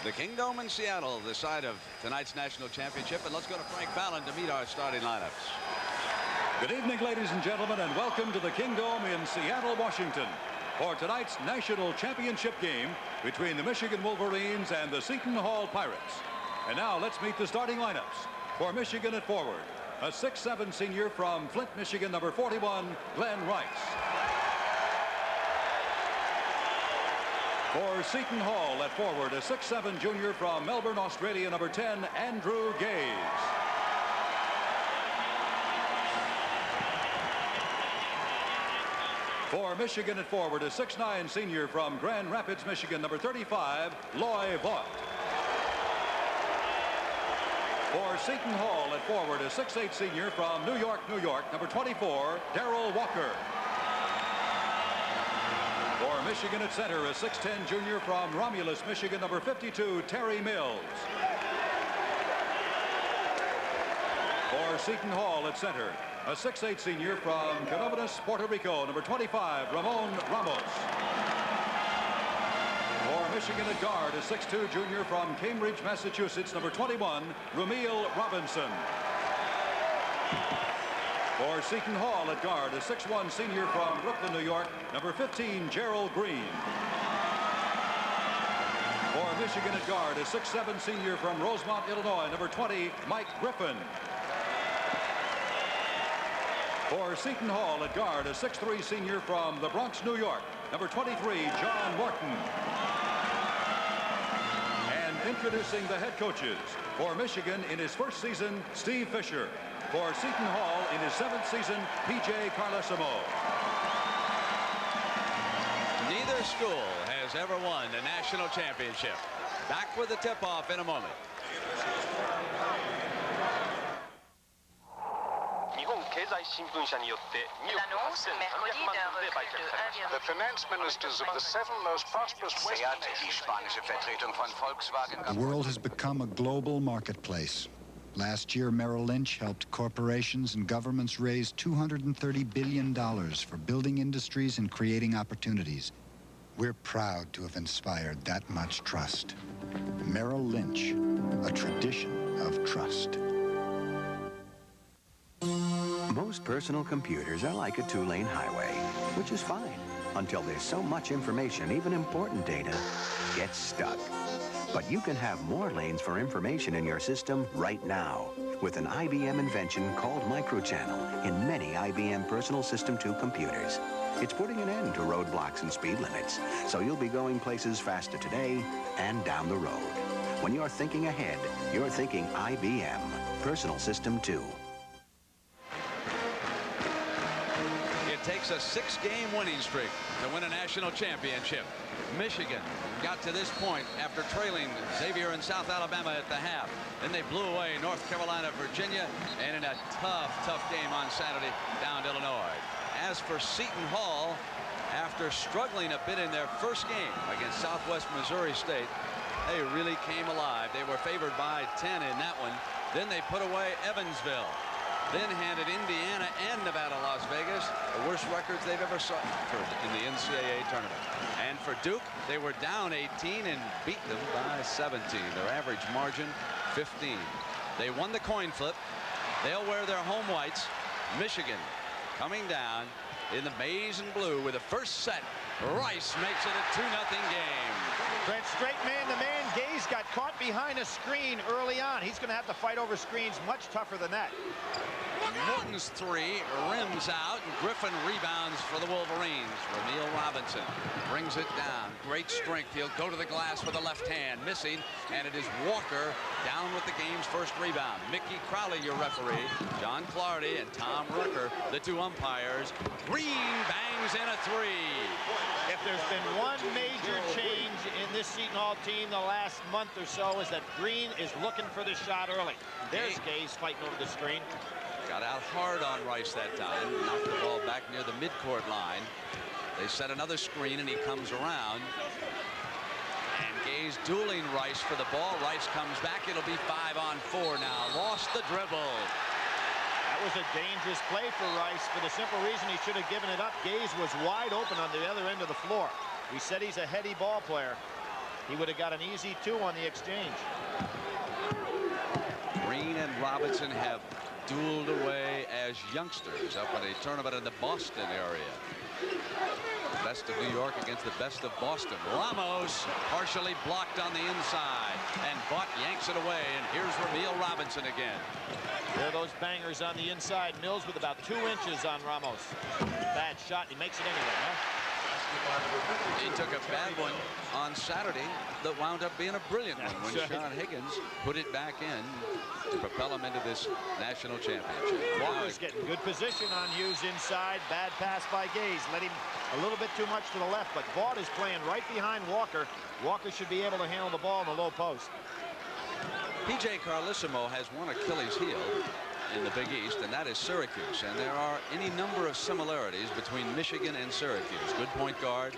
The Kingdome in Seattle, the site of tonight's national championship. And let's go to Frank Fallon to meet our starting lineups. Good evening, ladies and gentlemen, and welcome to the Kingdome in Seattle, Washington, for tonight's national championship game between the Michigan Wolverines and the Seton Hall Pirates. And now let's meet the starting lineups. For Michigan at forward, a 6'7" senior from Flint, Michigan, number 41, Glenn Rice. For Seton Hall at forward, a 6'7" junior from Melbourne, Australia, number 10, Andrew Gaze. For Michigan at forward, a 6'9" senior from Grand Rapids, Michigan, number 35, Loy Vaught. For Seton Hall at forward, a 6'8" senior from New York, New York, number 24, Darrell Walker. For Michigan at center, a 6'10" junior from Romulus, Michigan, number 52, Terry Mills. For Seton Hall at center, a 6'8" senior from Canovenas, Puerto Rico, number 25, Ramon Ramos. For Michigan at guard, a 6'2" junior from Cambridge, Massachusetts, number 21, Rumeal Robinson. For Seton Hall at guard, a 6'1" senior from Brooklyn, New York, number 15, Gerald Green. For Michigan at guard, a 6'7" senior from Rosemont, Illinois, number 20, Mike Griffin. For Seton Hall at guard, a 6'3" senior from the Bronx, New York, number 23, John Morton. And introducing the head coaches. For Michigan in his first season, Steve Fisher. For Seton Hall in his 7th season, P.J. Carlesimo. Neither school has ever won a national championship. Back with the tip-off in a moment. The finance ministers of the 7 most prosperous Western nations. The world has become a global marketplace. Last year, Merrill Lynch helped corporations and governments raise $230 billion for building industries and creating opportunities. We're proud to have inspired that much trust. Merrill Lynch, a tradition of trust. Most personal computers are like a 2-lane highway, which is fine until there's so much information, even important data, gets stuck. But you can have more lanes for information in your system right now with an IBM invention called Microchannel in many IBM Personal System 2 computers. It's putting an end to roadblocks and speed limits, so you'll be going places faster today and down the road. When you're thinking ahead, you're thinking IBM Personal System 2. It takes a 6-game winning streak to win a national championship. Michigan got to this point after trailing Xavier and South Alabama at the half. Then they blew away North Carolina, Virginia, and in a tough game on Saturday down to Illinois. As for Seton Hall, after struggling a bit in their first game against Southwest Missouri State, they really came alive. They were favored by 10 in that one. Then they put away Evansville. Then handed Indiana and Nevada, Las Vegas, the worst records they've ever suffered in the NCAA tournament. And for Duke, they were down 18 and beat them by 17. Their average margin, 15. They won the coin flip. They'll wear their home whites. Michigan coming down in the maize and blue with the first set. Rice makes it a 2-0 game. Brent, straight man-to-man. Gaze got caught behind a screen early on. He's going to have to fight over screens much tougher than that. Morton's 3 rims out, and Griffin rebounds for the Wolverines. Rumeal Robinson brings it down. Great strength. He'll go to the glass with the left hand, missing, and it is Walker down with the game's first rebound. Mickey Crowley, your referee. John Clardy and Tom Rucker, the 2 umpires. Green bangs in a 3. If there's been one major change in this Seton Hall team the last month or so, is that Green is looking for the shot early. There's Gaze fighting over the screen. Got out hard on Rice that time. Knocked the ball back near the midcourt line. They set another screen, and he comes around. And Gaze dueling Rice for the ball. Rice comes back. It'll be 5-on-4 now. Lost the dribble. That was a dangerous play for Rice for the simple reason he should have given it up. Gaze was wide open on the other end of the floor. We said he's a heady ball player. he would have got an easy 2 on the exchange. Green and Robinson have dueled away as youngsters up at a tournament in the Boston area. The best of New York against the best of Boston. Ramos partially blocked on the inside, and Vaught yanks it away, and here's Ramil Robinson again. There are those bangers on the inside. Mills with about 2 inches on Ramos. Bad shot. He makes it anyway, huh? He took a bad one on Saturday that wound up being a brilliant one when Sean Higgins put it back in to propel him into this national championship. Walker's getting good position on Hughes inside. Bad pass by Gaze. Let him a little bit too much to the left, but Vaught is playing right behind Walker. Walker should be able to handle the ball in the low post. P.J. Carlissimo has one Achilles heel in the Big East, and that is Syracuse. And there are any number of similarities between Michigan and Syracuse. Good point guard,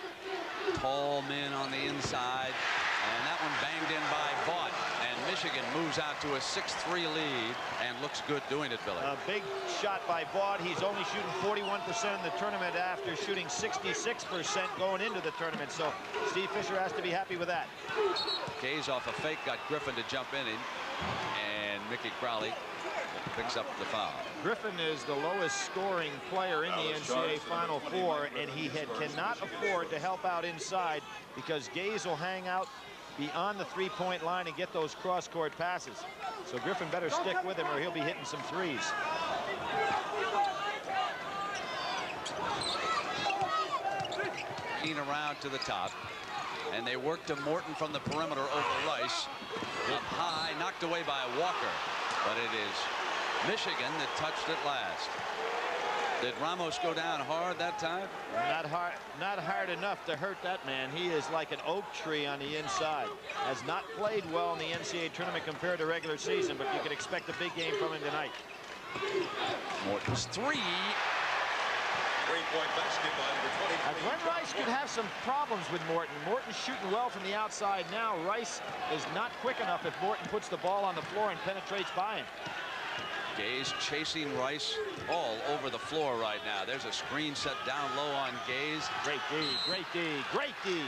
tall men on the inside, and that one banged in by Vaught. And Michigan moves out to a 6-3 lead and looks good doing it, Billy. A big shot by Vaught. He's only shooting 41% in the tournament after shooting 66% going into the tournament. So Steve Fisher has to be happy with that. Gaze off a fake got Griffin to jump in, and Mickey Crowley picks up the foul. Griffin is the lowest scoring player in the NCAA Final Four, and he cannot afford to help out inside because Gaze will hang out beyond the three-point line and get those cross-court passes. So Griffin better stick with him or he'll be hitting some threes. Keen around to the top, and they work to Morton from the perimeter over Rice. Up high, knocked away by Walker, but it is Michigan that touched it last. Did Ramos go down hard that time? Not hard enough to hurt that man. He is like an oak tree on the inside. Has not played well in the NCAA tournament compared to regular season, but you can expect a big game from him tonight. Morton's 3. Three-point basketball number 20. Glenn Rice could have some problems with Morton. Morton's shooting well from the outside now. Rice is not quick enough if Morton puts the ball on the floor and penetrates by him. Gaze chasing Rice all over the floor right now. There's a screen set down low on Gaze. Great D, great D, great D.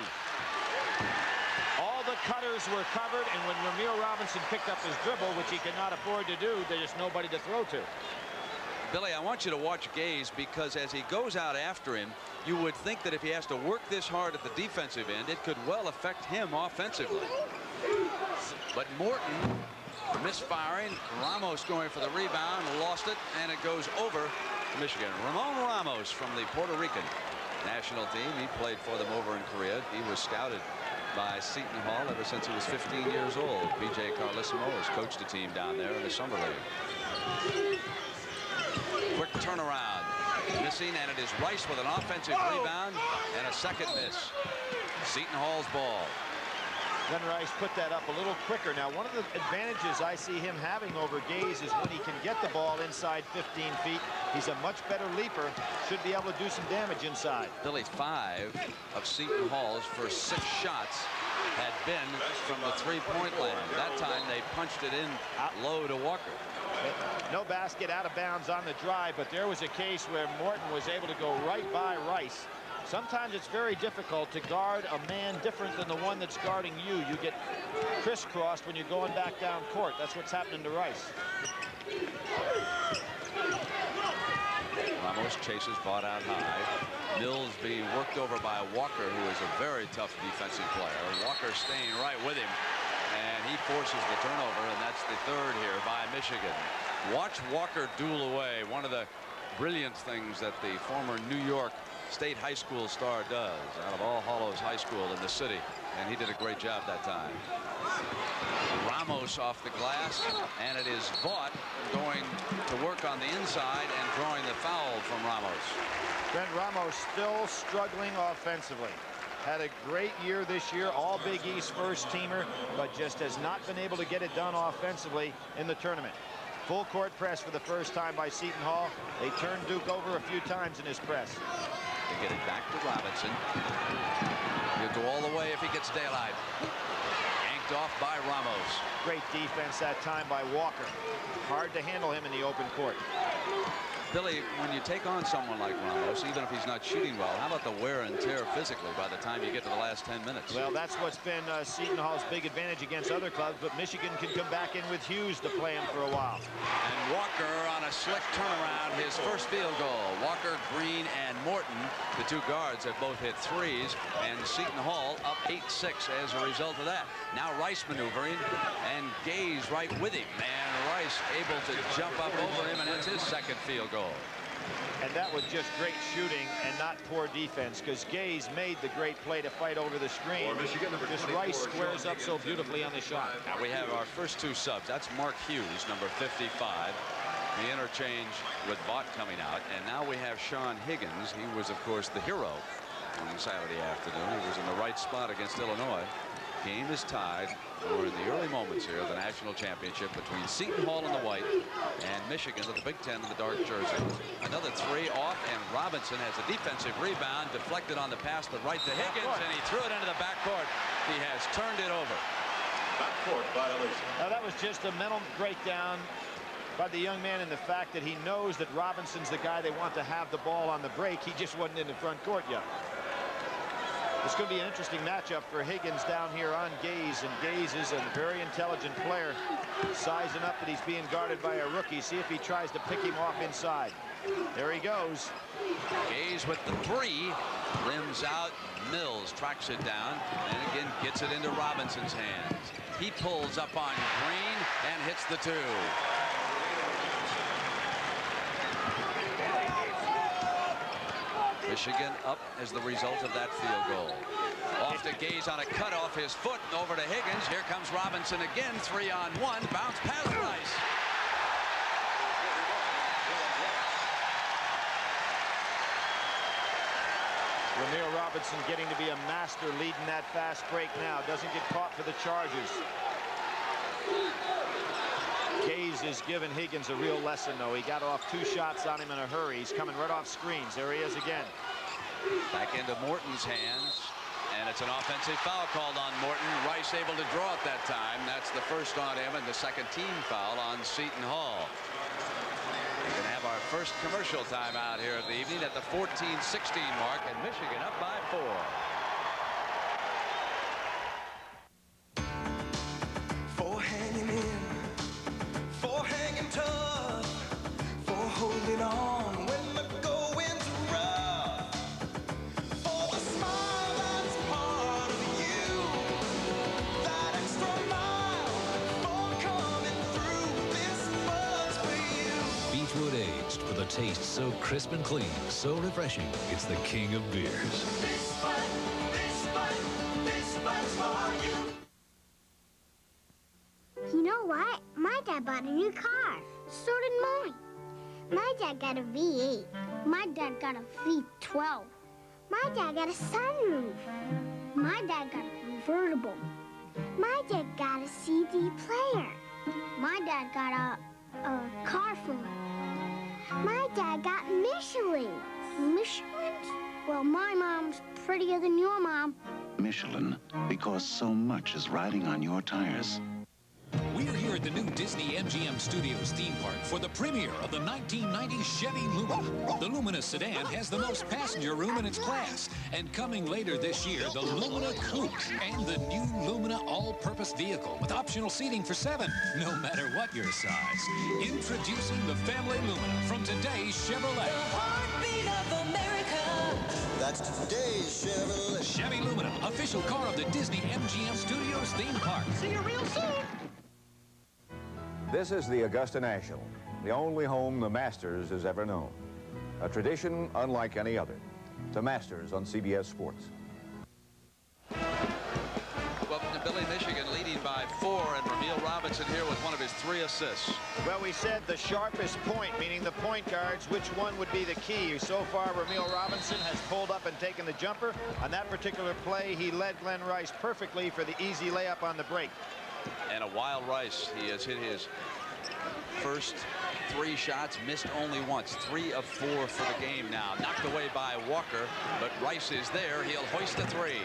All the cutters were covered, and when Ramil Robinson picked up his dribble, which he cannot afford to do, there's nobody to throw to. Billy, I want you to watch Gaze, because as he goes out after him, you would think that if he has to work this hard at the defensive end, it could well affect him offensively. But Morton misfiring. Ramos going for the rebound, lost it, and it goes over to Michigan. Ramon Ramos from the Puerto Rican national team. He played for them over in Korea. He was scouted by Seton Hall ever since he was 15 years old. P.J. Carlissimo has coached a team down there in the summer league. Quick turnaround. Missing, and it is Rice with an offensive rebound and a second miss. Seton Hall's ball. Glenn Rice put that up a little quicker. Now, one of the advantages I see him having over Gaze is when he can get the ball inside 15 feet. He's a much better leaper. Should be able to do some damage inside. Billy, 5 of Seton Hall's first 6 shots had been from the three-point land. That time they punched it in low to Walker. No basket, out of bounds on the drive, but there was a case where Morton was able to go right by Rice. Sometimes it's very difficult to guard a man different than the one that's guarding you. You get crisscrossed when you're going back down court. That's what's happening to Rice. Ramos chases, bought out high. Mills being worked over by Walker, who is a very tough defensive player. Walker staying right with him, and he forces the turnover, and that's the third here by Michigan. Watch Walker duel away. One of the brilliant things that the former New York State High School star does out of All Hallows High School in the city, and he did a great job that time. Ramos off the glass, and it is Vaught going to work on the inside and drawing the foul from Ramos. Brent Ramos still struggling offensively. Had a great year this year, all Big East first teamer, but just has not been able to get it done offensively in the tournament. Full court press for the first time by Seton Hall. They turned Duke over a few times in his press. They get it back to Robinson. He'll go all the way if he gets daylight. Yanked off by Ramos. Great defense that time by Walker. Hard to handle him in the open court. Billy, when you take on someone like Ramos, even if he's not shooting well, how about the wear and tear physically by the time you get to the last 10 minutes? Well, that's what's been Seton Hall's big advantage against other clubs, but Michigan can come back in with Hughes to play him for a while. And Walker on a slick turnaround, his first field goal. Walker, Green, and Morton, the two guards, have both hit threes, and Seton Hall up 8-6 as a result of that. Now Rice maneuvering, and Gaze right with him, and Rice able to jump up over him, and that's his second field goal. And that was just great shooting and not poor defense, because Gaze made the great play to fight over the screen. Just Rice squares up so beautifully on the shot. Now we have our first two subs. That's Mark Hughes, number 55. The interchange with Vaught coming out. And now we have Sean Higgins. He was, of course, the hero on Saturday afternoon. He was in the right spot against Illinois. Game is tied. We're in the early moments here of the national championship between Seton Hall in the white and Michigan with the Big Ten in the dark jersey. Another three off, and Robinson has a defensive rebound, deflected on the pass, but right to Higgins, and he threw it into the backcourt. He has turned it over. Backcourt violation. Now that was just a mental breakdown by the young man in the fact that he knows that Robinson's the guy they want to have the ball on the break. He just wasn't in the front court yet. It's going to be an interesting matchup for Higgins down here on Gaze, and Gaze is a very intelligent player, sizing up that he's being guarded by a rookie. See if he tries to pick him off inside. There he goes. Gaze with the three, rims out. Mills tracks it down and again gets it into Robinson's hands. He pulls up on Green and hits the two. Michigan up as the result of that field goal. Off to Gaze on a cut off his foot, and over to Higgins. Here comes Robinson again, 3-on-1, bounce past Rice. Ramir Robinson getting to be a master leading that fast break now. Doesn't get caught for the charges. Gaze is giving Higgins a real lesson, though. He got off two shots on him in a hurry. He's coming right off screens. There he is again. Back into Morton's hands, and it's an offensive foul called on Morton. Rice able to draw it that time. That's the first on him and the second team foul on Seton Hall. We're going to have our first commercial timeout here of the evening at the 14-16 mark, and Michigan up by 4. For hanging in, for hanging tough, for holding on when the going's rough, for the smile that's part of you, that extra mile, for coming through this much for you. Beechwood aged with a taste so crisp and clean, so refreshing. It's the king of beers. This one's for you. You know what? My dad bought a new car. So did mine. My dad got a V8. My dad got a V12. My dad got a sunroof. My dad got a convertible. My dad got a CD player. My dad got a car phone. My dad got Michelin. Michelin? Well, my mom's prettier than your mom. Michelin, because so much is riding on your tires. We're here at the new Disney MGM Studios theme park for the premiere of the 1990 Chevy Lumina. The Lumina sedan has the most passenger room in its class. And coming later this year, the Lumina Coupe and the new Lumina all-purpose vehicle with optional seating for 7, no matter what your size. Introducing the family Lumina from today's Chevrolet. The heartbeat of America. That's today's Chevrolet. Chevy Lumina, official car of the Disney MGM Studios theme park. See you real soon. This is the Augusta National, the only home the Masters has ever known. A tradition unlike any other. The Masters on CBS Sports. Well, Billy, Michigan leading by 4, and Ramil Robinson here with one of his 3 assists. Well, we said the sharpest point, meaning the point guards, which one would be the key. So far, Ramil Robinson has pulled up and taken the jumper. On that particular play, he led Glenn Rice perfectly for the easy layup on the break. And a wild Rice. He has hit his first 3 shots, missed only once. 3 of 4 for the game now. Knocked away by Walker, but Rice is there. He'll hoist a 3.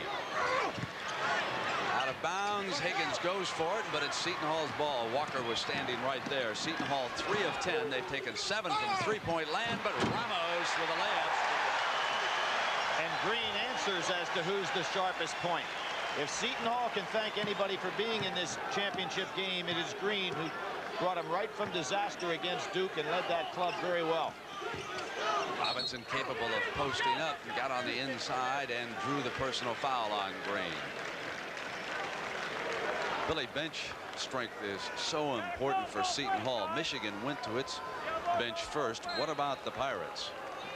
Out of bounds. rebounds. Higgins goes for it, but it's Seton Hall's ball. Walker was standing right there. Seton Hall 3 of 10. They've taken 7 from three-point land, but Ramos with a layup. And Green answers as to who's the sharpest point. If Seton Hall can thank anybody for being in this championship game, it is Green, who brought him right from disaster against Duke and led that club very well. Robinson capable of posting up and got on the inside and drew the personal foul on Green. Billy, bench strength is so important for Seton Hall. Michigan went to its bench first. What about the Pirates?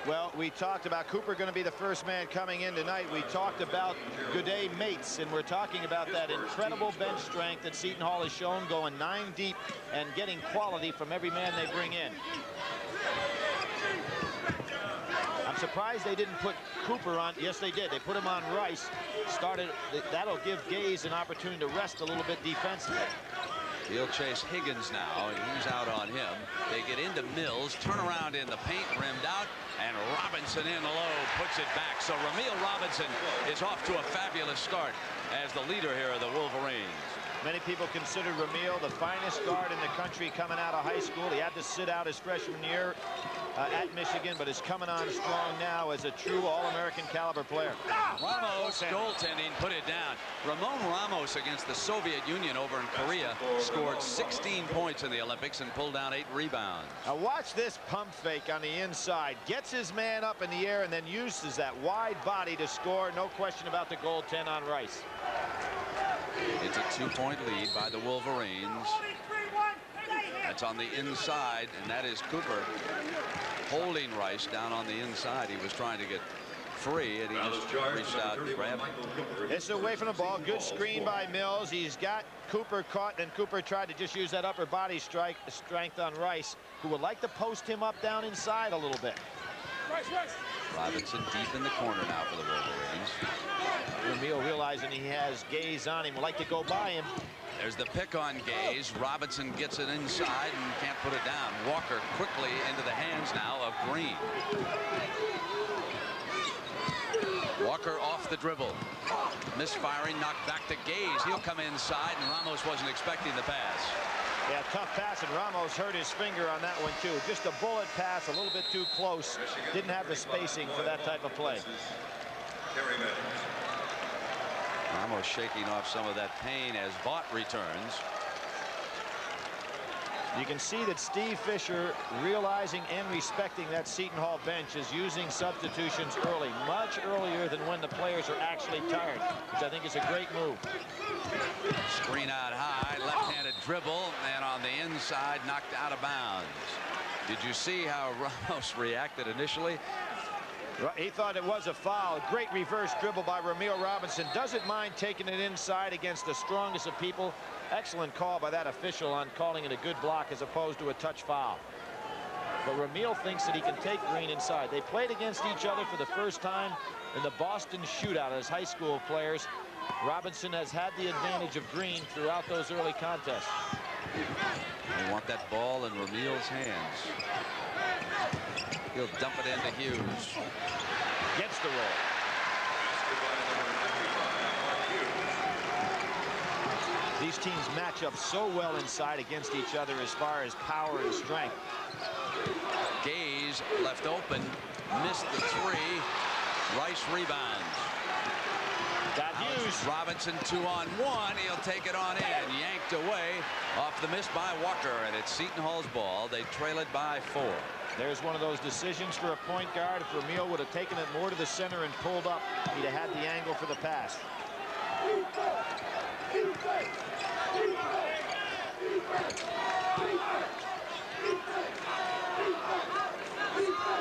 Well, we talked about Cooper going to be the first man coming in tonight. We talked about Goudet mates, and we're talking about that incredible bench strength that Seton Hall has shown, going 9 deep and getting quality from every man they bring in. I'm surprised they didn't put Cooper on. Yes, they did. They put him on Rice. That'll give Gaze an opportunity to rest a little bit defensively. He'll chase Higgins now. He's out on him. They get into Mills, turn around in the paint, rimmed out, and Robinson in low puts it back. So Ramil Robinson is off to a fabulous start as the leader here of the Wolverines. Many people consider Ramil the finest guard in the country coming out of high school. He had to sit out his freshman year at Michigan, but is coming on strong now as a true All-American caliber player. Ramos goaltending put it down. Ramon Ramos against the Soviet Union over in Korea scored 16 points in the Olympics and pulled down 8 rebounds. Now watch this pump fake on the inside. Gets his man up in the air and then uses that wide body to score. No question about the goaltend on Rice. It's a 2-point lead by the Wolverines. That's on the inside, and that is Cooper holding Rice down on the inside. He was trying to get free, and he just reached out and grabbed him. It's away from the ball. Good screen by Mills. He's got Cooper caught, and Cooper tried to just use that upper body strength on Rice, who would like to post him up down inside a little bit. Robinson deep in the corner now for the Wolverines. Ramil realizing he has Gaze on him, would like to go by him. There's the pick on Gaze. Robinson gets it inside and can't put it down. Walker quickly into the hands now of Green. Walker off the dribble. Misfiring, knocked back to Gaze. He'll come inside, and Ramos wasn't expecting the pass. Yeah, tough pass, and Ramos hurt his finger on that one, too. Just a bullet pass, a little bit too close. Didn't have the spacing for that type of play. Ramos shaking off some of that pain as Vaught returns. You can see that Steve Fisher, realizing and respecting that Seton Hall bench, is using substitutions early, much earlier than when the players are actually tired, which I think is a great move. Screen out high, left-handed dribble, and on the inside, knocked out of bounds. Did you see how Ramos reacted initially? He thought it was a foul. Great reverse dribble by Ramil Robinson. Doesn't mind taking it inside against the strongest of people. Excellent call by that official on calling it a good block as opposed to a touch foul. But Ramil thinks that he can take Green inside. They played against each other for the first time in the Boston shootout as high school players. Robinson has had the advantage of Green throughout those early contests. They want that ball in Ramil's hands. He'll dump it into Hughes. Gets the roll. These teams match up so well inside against each other as far as power and strength. Gaze left open, missed the 3. Rice rebounds. Got Hughes. Robinson 2-on-1. He'll take it on in. Yanked away off the miss by Walker, and it's Seton Hall's ball. They trail it by 4. There's one of those decisions for a point guard. If Ramil would have taken it more to the center and pulled up, he'd have had the angle for the pass.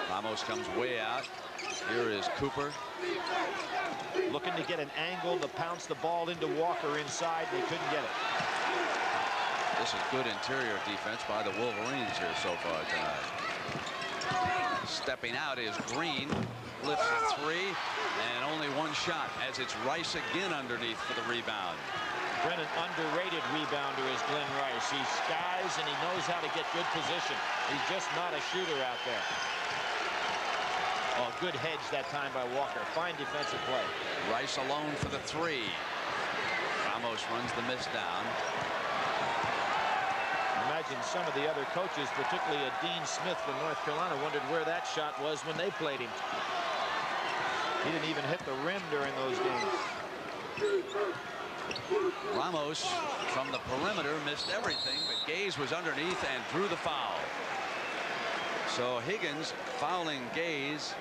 Ramos comes way out. Here is Cooper. Looking to get an angle to pounce the ball into Walker inside, and he couldn't get it. This is good interior defense by the Wolverines here so far tonight. Stepping out is Green. Lifts a 3, and only one shot as it's Rice again underneath for the rebound. Brennan, underrated rebounder is Glenn Rice. He skies and he knows how to get good position. He's just not a shooter out there. Oh, good hedge that time by Walker. Fine defensive play. Rice alone for the 3. Ramos Ramos runs the miss down. Imagine some of the other coaches, particularly Dean Smith from North Carolina, wondered where that shot was when they played him. He didn't even hit the rim during those games. Ramos from the perimeter missed everything, but Gaze was underneath and drew the foul. So Higgins fouling Gaze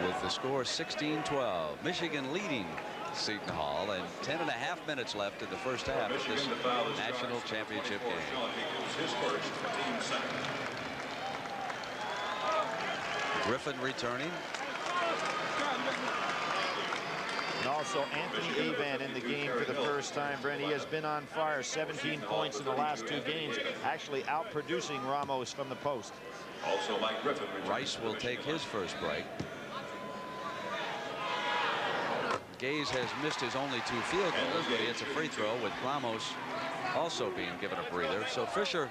with the score 16-12. Michigan leading Seton Hall, and 10.5 minutes left in the first half of this national championship game. Griffin returning. And also Anthony Avan in the game for the first time. Brent, he has been on fire. 17 points in the last 2 games, actually outproducing Ramos from the post. Also, Mike Griffin. Rice will take his first break. Gaze has missed his only 2 field goals, but he hits a free throw with Ramos also being given a breather. So Fisher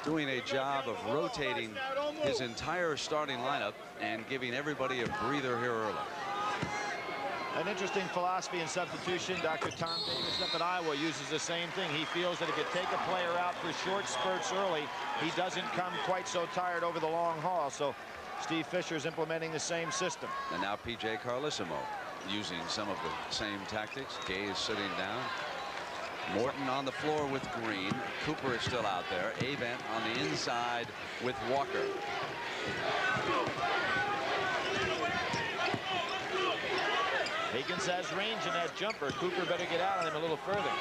doing a job of rotating his entire starting lineup and giving everybody a breather here early. An interesting philosophy in substitution. Dr. Tom Davis up at Iowa uses the same thing. He feels that if you take a player out for short spurts early, he doesn't come quite so tired over the long haul. So Steve Fisher is implementing the same system. And now P.J. Carlissimo using some of the same tactics. Gaze sitting down. Morton on the floor with Green. Cooper is still out there. Avent on the inside with Walker. Higgins has range in that jumper. Cooper better get out on him a little further.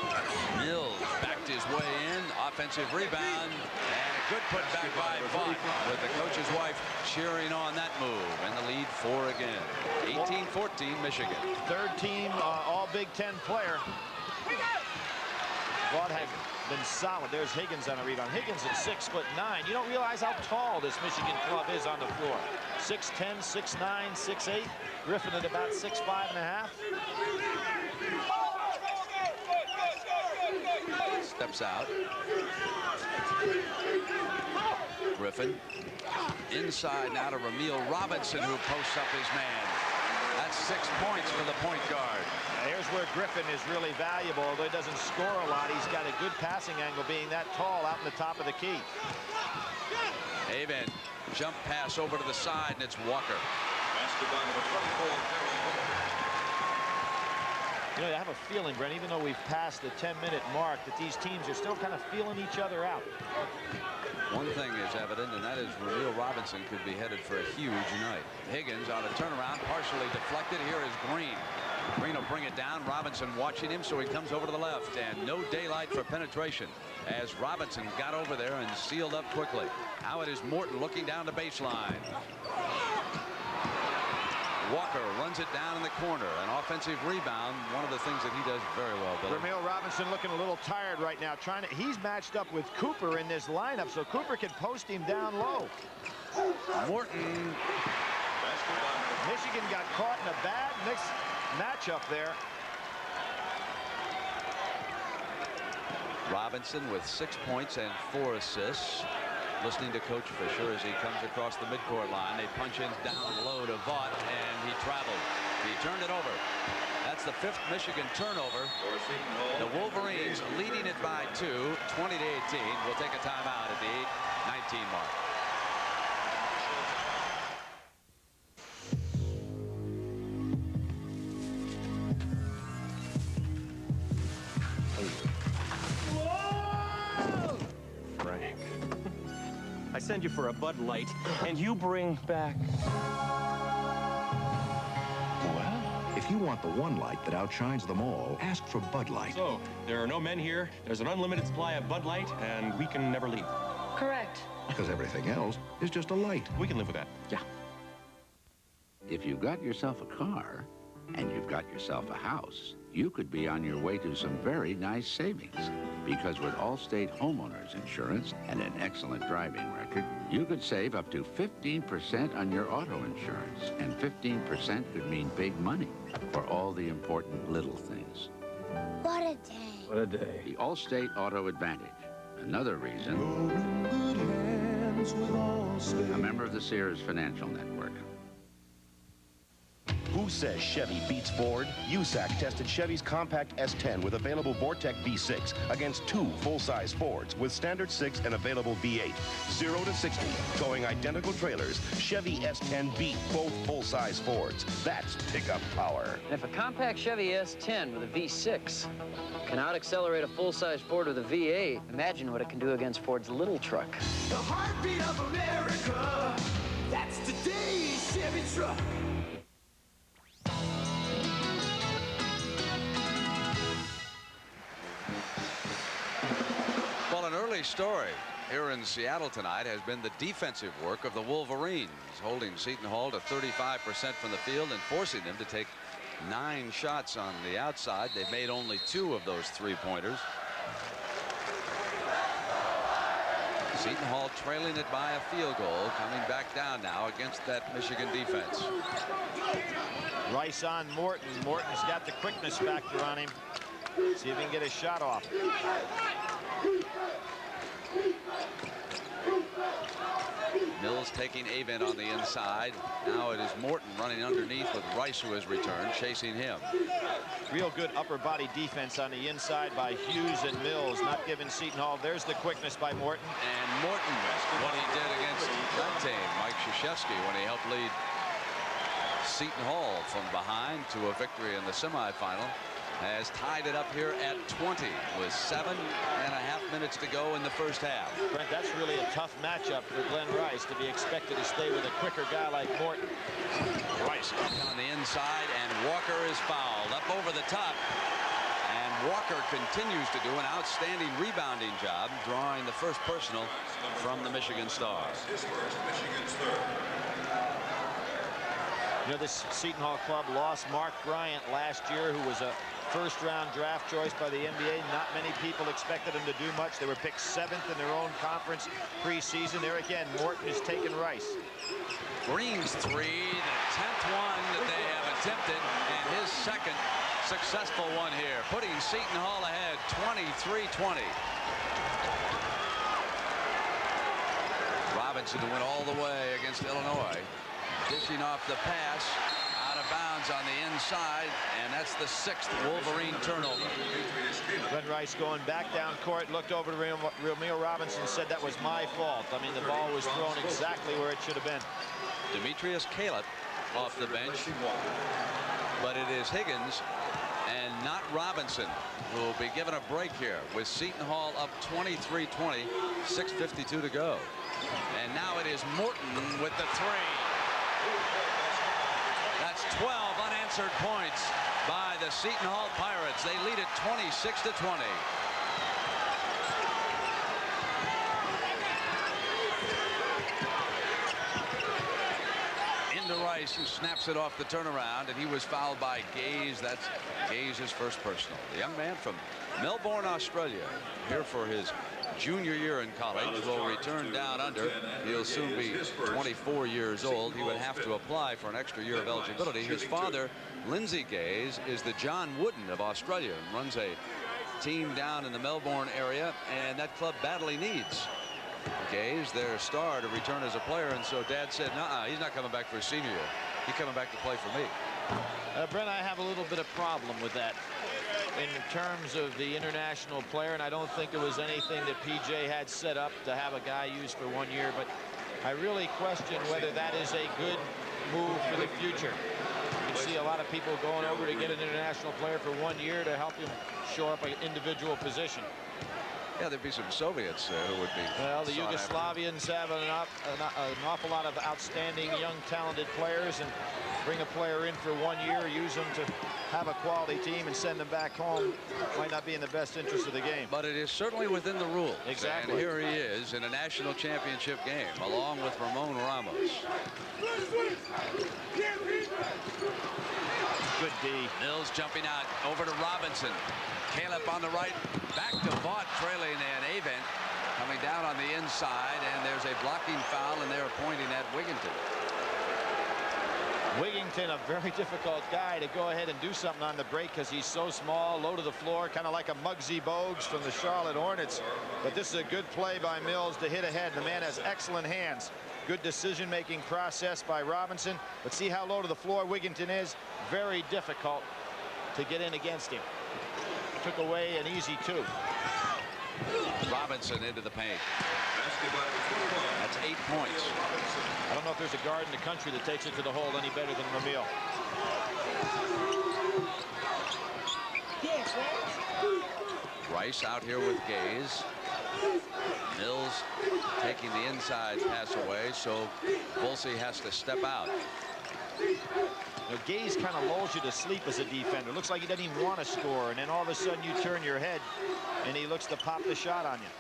Mills backed his way in. Offensive rebound. And a good putback by Vaught, with the coach's wife cheering on that move. And the lead 4 again. 18-14 Michigan. Third team all Big Ten player. Vaught has been solid. There's Higgins on a rebound. Higgins at 6'9". You don't realize how tall this Michigan club is on the floor. 6'10", 6'9", 6'8". Griffin at about 6'5.5". Steps out. Griffin inside now to Ramil Robinson, who posts up his man. That's 6 points for the point guard. Here's where Griffin is really valuable. Although he doesn't score a lot, he's got a good passing angle, being that tall out in the top of the key. Avent jump pass over to the side, and it's Walker. You know, I have a feeling, Brent, even though we've passed the 10-minute mark, that these teams are still kind of feeling each other out. One thing is evident, and that is Ramil Robinson could be headed for a huge night. Higgins on a turnaround, partially deflected. Here is Green. Green will bring it down. Robinson watching him, so he comes over to the left, and no daylight for penetration as Robinson got over there and sealed up quickly. Now it is Morton looking down the baseline. Walker runs it down in the corner. An offensive rebound, one of the things that he does very well, Billy. Ramil Robinson looking a little tired right now. He's matched up with Cooper in this lineup, so Cooper can post him down low. Morton. Michigan got caught in a bad matchup there. Robinson with 6 points and 4 assists. Listening to Coach Fisher as he comes across the midcourt line. They punch in down low to Vaught, and he traveled. He turned it over. That's the 5th Michigan turnover. The Wolverines leading it by 2, 20-18. We'll take a timeout at the 8:19 mark. I send you for a Bud Light, and you bring back... Well, if you want the one light that outshines them all, ask for Bud Light. So, there are no men here, there's an unlimited supply of Bud Light, and we can never leave. Correct. Because everything else is just a light. We can live with that. Yeah. If you've got yourself a car, and you've got yourself a house, you could be on your way to some very nice savings. Because with Allstate Homeowners Insurance and an excellent driving record, you could save up to 15% on your auto insurance. And 15% could mean big money for all the important little things. What a day. What a day. The Allstate Auto Advantage. Another reason. A member of the Sears Financial Network. Who Who says Chevy beats Ford? USAC tested Chevy's compact S10 with available Vortec V6 against 2 full-size Fords with standard 6 and available V8. 0 to 60, going identical trailers. Chevy S10 beat both full-size Fords. That's pickup power. And if a compact Chevy S10 with a V6 can out-accelerate a full-size Ford with a V8, imagine what it can do against Ford's little truck. The heartbeat of America. That's today's Chevy truck. Well, an early story here in Seattle tonight has been the defensive work of the Wolverines, holding Seton Hall to 35% from the field and forcing them to take 9 shots on the outside. They've made only 2 of those 3-pointers. Seton Hall trailing it by a field goal, coming back down now against that Michigan defense. Rice on Morton. Morton's got the quickness factor on him. See if he can get a shot off. Mills taking Avent on the inside. Now it is Morton running underneath with Rice, who has returned, chasing him. Real good upper body defense on the inside by Hughes and Mills, not giving Seton Hall. There's the quickness by Morton. And Morton, what he did against that team, Mike Krzyzewski, when he helped lead Seton Hall from behind to a victory in the semifinal, has tied it up here at 20 with 7.5 minutes to go in the first half. Brent, that's really a tough matchup for Glenn Rice to be expected to stay with a quicker guy like Morton. Rice on the inside, and Walker is fouled up over the top. And Walker continues to do an outstanding rebounding job, drawing the first personal from the Michigan Stars. You know, this Seton Hall club lost Mark Bryant last year, who was a first-round draft choice by the NBA. Not many people expected him to do much. They were picked 7th in their own conference preseason. There again, Morton is taking Rice. Green's 3, the 10th one that they have attempted, and his second successful one here, putting Seton Hall ahead 23-20. Robinson went all the way against Illinois. Dishing off the pass, out of bounds on the inside, and that's the 6th Wolverine turnover. Glenn Rice going back down court, looked over to Ramil Robinson, said that was my fault. I mean, the ball was thrown exactly where it should have been. Demetrius Caleb off the bench, but it is Higgins and not Robinson who will be given a break here with Seton Hall up 23-20, 6:52 to go. And now it is Morton with the 3. That's 12 unanswered points by the Seton Hall Pirates. They lead it 26-20. Into Rice, who snaps it off the turnaround, and he was fouled by Gaze. That's Gaze's first personal. The young man from Melbourne, Australia, here for his junior year in college, will return down under. He'll soon be 24 years old. He would have to apply for an extra year of eligibility. His father, Lindsay Gaze, is the John Wooden of Australia and runs a team down in the Melbourne area, and that club badly needs Gaze, their star, to return as a player. And so Dad said, "Nah, he's not coming back for his senior year. He's coming back to play for me." Brent, I have a little bit of problem with that in terms of the international player, and I don't think it was anything that PJ had set up to have a guy used for 1 year, but I really question whether that is a good move for the future. You can see a lot of people going over to get an international player for 1 year to help him shore up an individual position. Yeah, there'd be some Soviets who would be. Well, the Yugoslavians have an awful lot of outstanding young talented players, and bring a player in for 1 year, use them to have a quality team and send them back home might not be in the best interest of the game. But it is certainly within the rules. Exactly. And here he is in a national championship game along with Ramon Ramos. Good D. Mills jumping out over to Robinson. Caleb on the right, back to Vaught, trailing, and Avent coming down on the inside, and there's a blocking foul, and they're pointing at Wigginton. Wigginton, a very difficult guy to go ahead and do something on the break because he's so small, low to the floor, kind of like a Muggsy Bogues from the Charlotte Hornets. But this is a good play by Mills to hit ahead. The man has excellent hands. Good decision-making process by Robinson. But see how low to the floor Wigginton is. Very difficult to get in against him. Took away an easy 2. Robinson into the paint. That's 8 points. I don't know if there's a guard in the country that takes it to the hole any better than Ramil. Rice out here with Gaze. Mills taking the inside pass away, so Volsey has to step out. Now, Gaze kind of lulls you to sleep as a defender. Looks like he doesn't even want to score, and then all of a sudden you turn your head and he looks to pop the shot on you.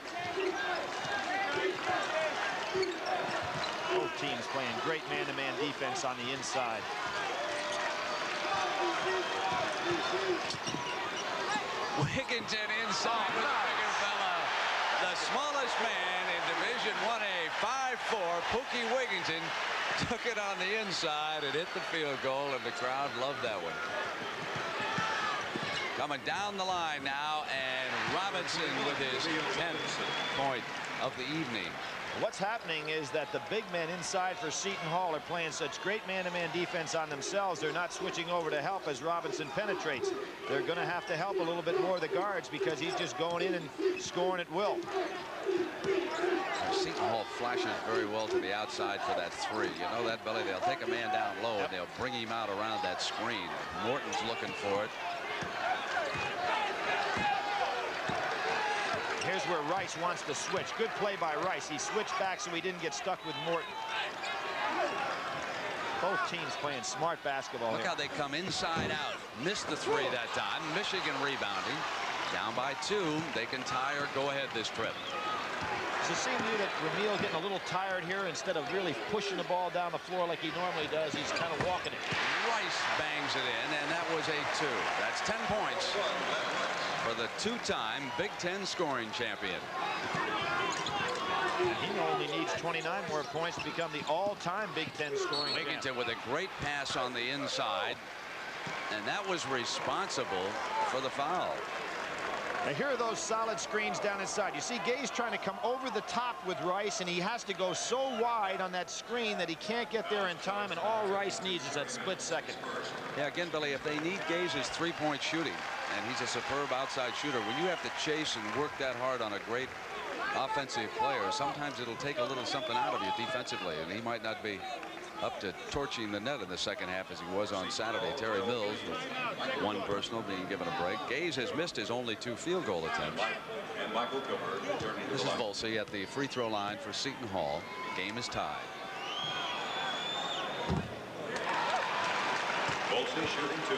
Both teams playing great man-to-man defense on the inside. Wigginton inside with the bigger fella. The smallest man in Division 1A, 5'4", Pookie Wigginton took it on the inside and hit the field goal, and the crowd loved that one. Coming down the line now, and Robinson with his 10th point of the evening. What's happening is that the big men inside for Seton Hall are playing such great man-to-man defense on themselves. They're not switching over to help as Robinson penetrates. They're going to have to help a little bit more of the guards because he's just going in and scoring at will. Seton Hall flashes very well to the outside for that 3. You know that, Billy? They'll take a man down low and they'll bring him out around that screen. Morton's looking for it. Here's where Rice wants to switch. Good play by Rice. He switched back so he didn't get stuck with Morton. Both teams playing smart basketball. Look how they come inside out. Missed the 3 that time. Michigan rebounding. Down by 2. They can tie or go ahead this trip. Does it seem to you that Ramil getting a little tired here instead of really pushing the ball down the floor like he normally does? He's kind of walking it. Rice bangs it in, and that was a 2. That's 10 points for the 2-time Big Ten scoring champion. He only needs 29 more points to become the all-time Big Ten scoring champion. Wigginton with a great pass on the inside, and that was responsible for the foul. Now here are those solid screens down inside. You see Gaze trying to come over the top with Rice, and he has to go so wide on that screen that he can't get there in time, and all Rice needs is that split second. Yeah, again, Billy, if they need Gaze's 3-point shooting, and he's a superb outside shooter, when you have to chase and work that hard on a great offensive player, sometimes it'll take a little something out of you defensively, and he might not be up to torching the net in the second half as he was on Saturday. Terry Mills with 1 personal being given a break. Gaze has missed his only 2 field goal attempts. This is Volsey at the free throw line for Seton Hall. Game is tied. Volsey shooting 2.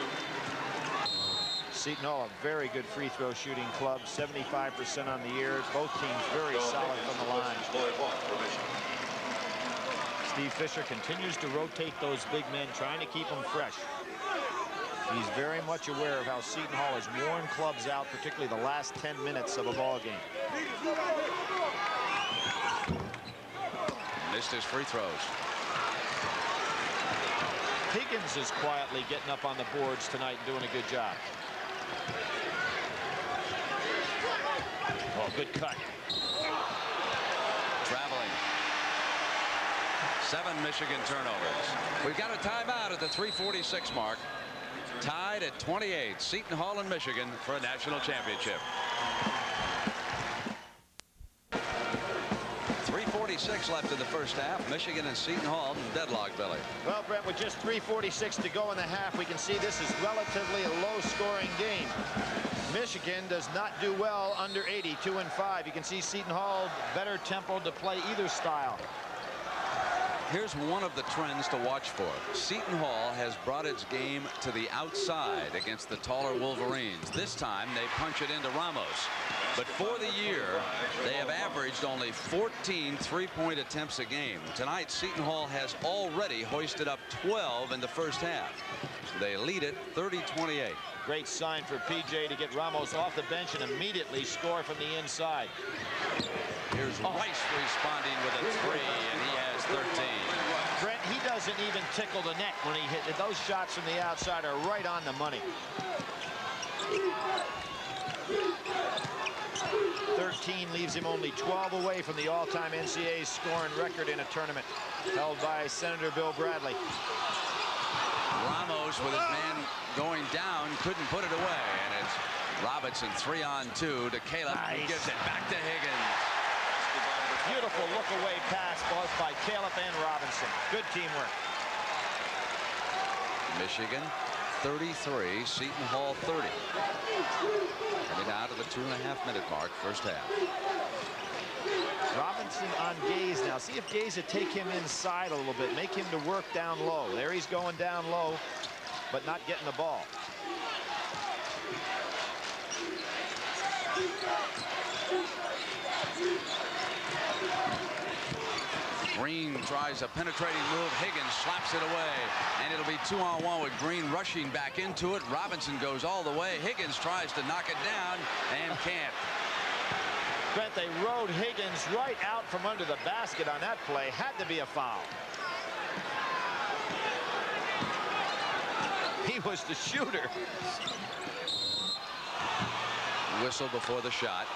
Seton Hall, a very good free throw shooting club, 75% on the year. Both teams very solid from the line. Steve Fisher continues to rotate those big men, trying to keep them fresh. He's very much aware of how Seton Hall has worn clubs out, particularly the last 10 minutes of a ball game. Missed his free throws. Higgins is quietly getting up on the boards tonight and doing a good job. Oh, good cut. Traveling. 7 Michigan turnovers. We've got a timeout at the 3:46 mark. Tied at 28. Seton Hall and Michigan for a national championship. 3:46 left in the first half. Michigan and Seton Hall in deadlock, Billy. Well, Brent, with just 3:46 to go in the half, we can see this is relatively a low-scoring game. Michigan does not do well under 80, 2-5. You can see Seton Hall better tempo to play either style. Here's one of the trends to watch for. Seton Hall has brought its game to the outside against the taller Wolverines. This time they punch it into Ramos. But for the year, they have averaged only 14 3-point attempts a game. Tonight, Seton Hall has already hoisted up 12 in the first half. They lead it 30-28. Great sign for PJ to get Ramos off the bench and immediately score from the inside. Here's Rice responding with a 3, and he has 13. Brent, he doesn't even tickle the net when he hit it. Those shots from the outside are right on the money. 13 leaves him only 12 away from the all-time NCAA scoring record in a tournament. Held by Senator Bill Bradley. Ramos with his man going down, couldn't put it away, and it's Robinson 3-on-2 to Caleb. Nice. Who gives it back to Higgins. Beautiful look-away pass both by Caleb and Robinson. Good teamwork. Michigan 33, Seton Hall 30. Coming down to the 2.5-minute mark, first half. Robinson on Gaze now. See if Gaze would take him inside a little bit, make him to work down low. There he's going down low, but not getting the ball. Green tries a penetrating move. Higgins slaps it away, and it'll be 2-on-1 with Green rushing back into it. Robinson goes all the way. Higgins tries to knock it down and can't. Brent, they rode Higgins right out from under the basket on that play. Had to be a foul. He was the shooter. Whistle before the shot.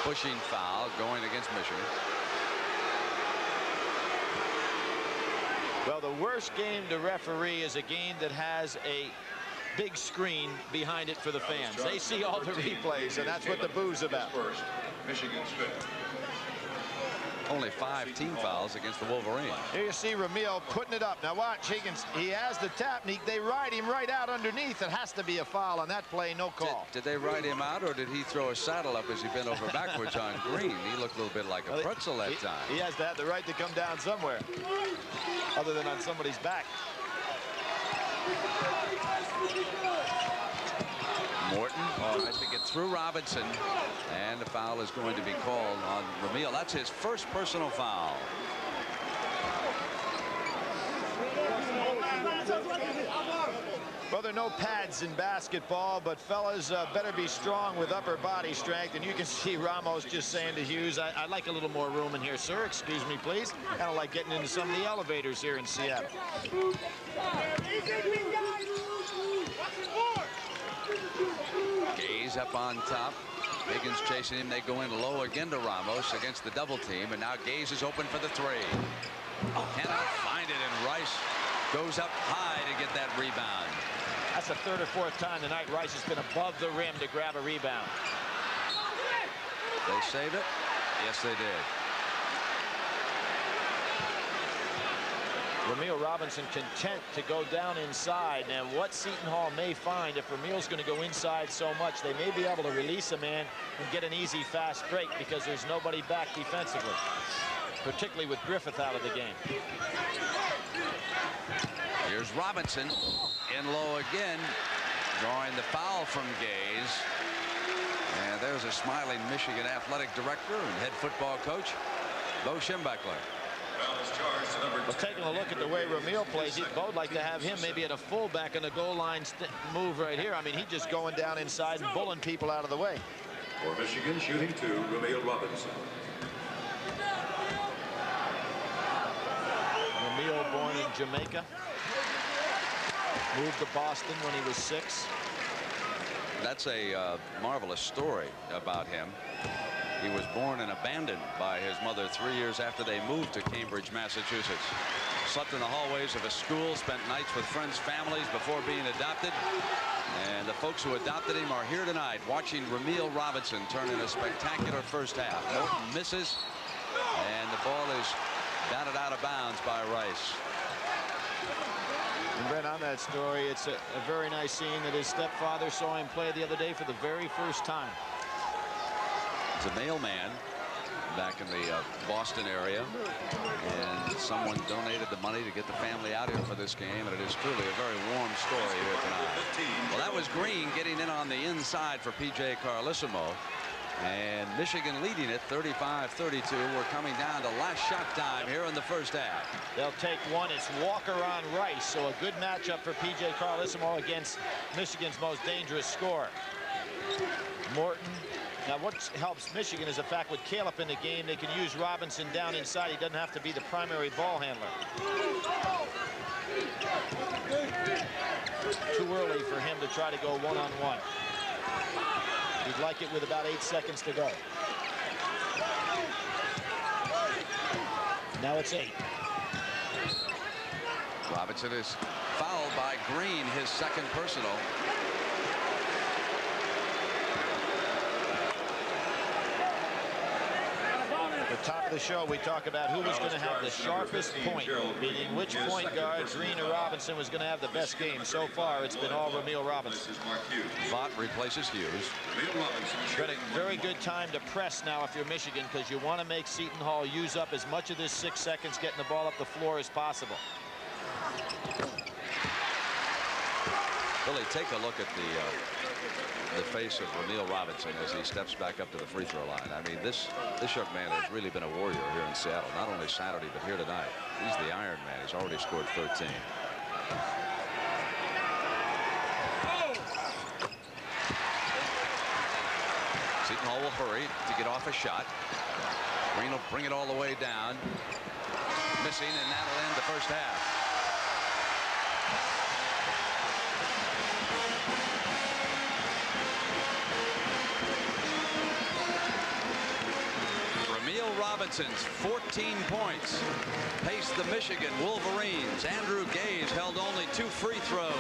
Pushing foul going against Michigan. Well, the worst game to referee is a game that has a big screen behind it for the fans. They see all the replays, and that's what the boo's about. Michigan's fifth. Only 5 team fouls against the Wolverines. Here you see Ramil putting it up. Now watch Higgins. He has the tap. They ride him right out underneath. It has to be a foul on that play. No call. Did they ride him out, or did he throw a saddle up as he bent over backwards on Green? He looked a little bit like a pretzel that time. He has to have the right to come down somewhere, other than on somebody's back. Morton tries to get through Robinson, and the foul is going to be called on Ramil. That's his first personal foul. Well, there are no pads in basketball, but fellas better be strong with upper body strength. And you can see Ramos just saying to Hughes, I'd like a little more room in here, sir. Excuse me, please. Kind of like getting into some of the elevators here in Seattle. Gaze up on top. Higgins chasing him. They go in low again to Ramos against the double team, and now Gaze is open for the three. Cannot find it, and Rice goes up high to get that rebound. That's the third or fourth time tonight Rice has been above the rim to grab a rebound. They save it? Yes, they did. Ramil Robinson content to go down inside. Now what Seton Hall may find, if Ramil's going to go inside so much, they may be able to release a man and get an easy fast break because there's nobody back defensively, particularly with Griffith out of the game. Here's Robinson in low again, drawing the foul from Gaze. And there's a smiling Michigan athletic director and head football coach, Bo Schembechler. Well, taking a look at the way Ramil plays, Bo'd like to have him maybe at a fullback on a goal line move right here. I mean, he's just going down inside and pulling people out of the way. For Michigan, shooting 2, Ramil Robinson. Ramil, born in Jamaica, moved to Boston when he was 6. That's a marvelous story about him. He was born and abandoned by his mother 3 years after they moved to Cambridge, Massachusetts. Slept in the hallways of a school, spent nights with friends' families before being adopted. And the folks who adopted him are here tonight watching Ramil Robinson turn in a spectacular first half. Morton misses, and the ball is batted out of bounds by Rice. And Brent, on that story, it's a very nice scene that his stepfather saw him play the other day for the very first time. He's a mailman back in the Boston area, and someone donated the money to get the family out here for this game, and it is truly a very warm story here tonight. Well, that was Green getting in on the inside for P.J. Carlissimo, and Michigan leading it 35-32. We're coming down to last shot time here in the first half. They'll take one. It's Walker on Rice, so a good matchup for P.J. Carlissimo against Michigan's most dangerous scorer. Morton. Now what helps Michigan is the fact with Caleb in the game, they can use Robinson down inside. He doesn't have to be the primary ball handler. Too early for him to try to go one-on-one. He'd like it with about 8 seconds to go. Now it's 8. Robinson is fouled by Green, his second personal. At the top of the show, we talk about who was going to have the sharpest point, meaning which point guard, Green or Robinson, was going to have the best game. So far, it's been all Ramil Robinson. Bott replaces Hughes. Got a very good time to press now if you're Michigan, because you want to make Seton Hall use up as much of this 6 seconds getting the ball up the floor as possible. Billy, take a look at the face of Ramil Robinson as he steps back up to the free throw line. I mean, this young man has really been a warrior here in Seattle, not only Saturday but here tonight. He's the Iron Man. He's already scored 13. Seton Hall will hurry to get off a shot. Green will bring it all the way down, missing, and that'll end the first half. Robinson's 14 points paced the Michigan Wolverines. Andrew Gaze held only 2 free throws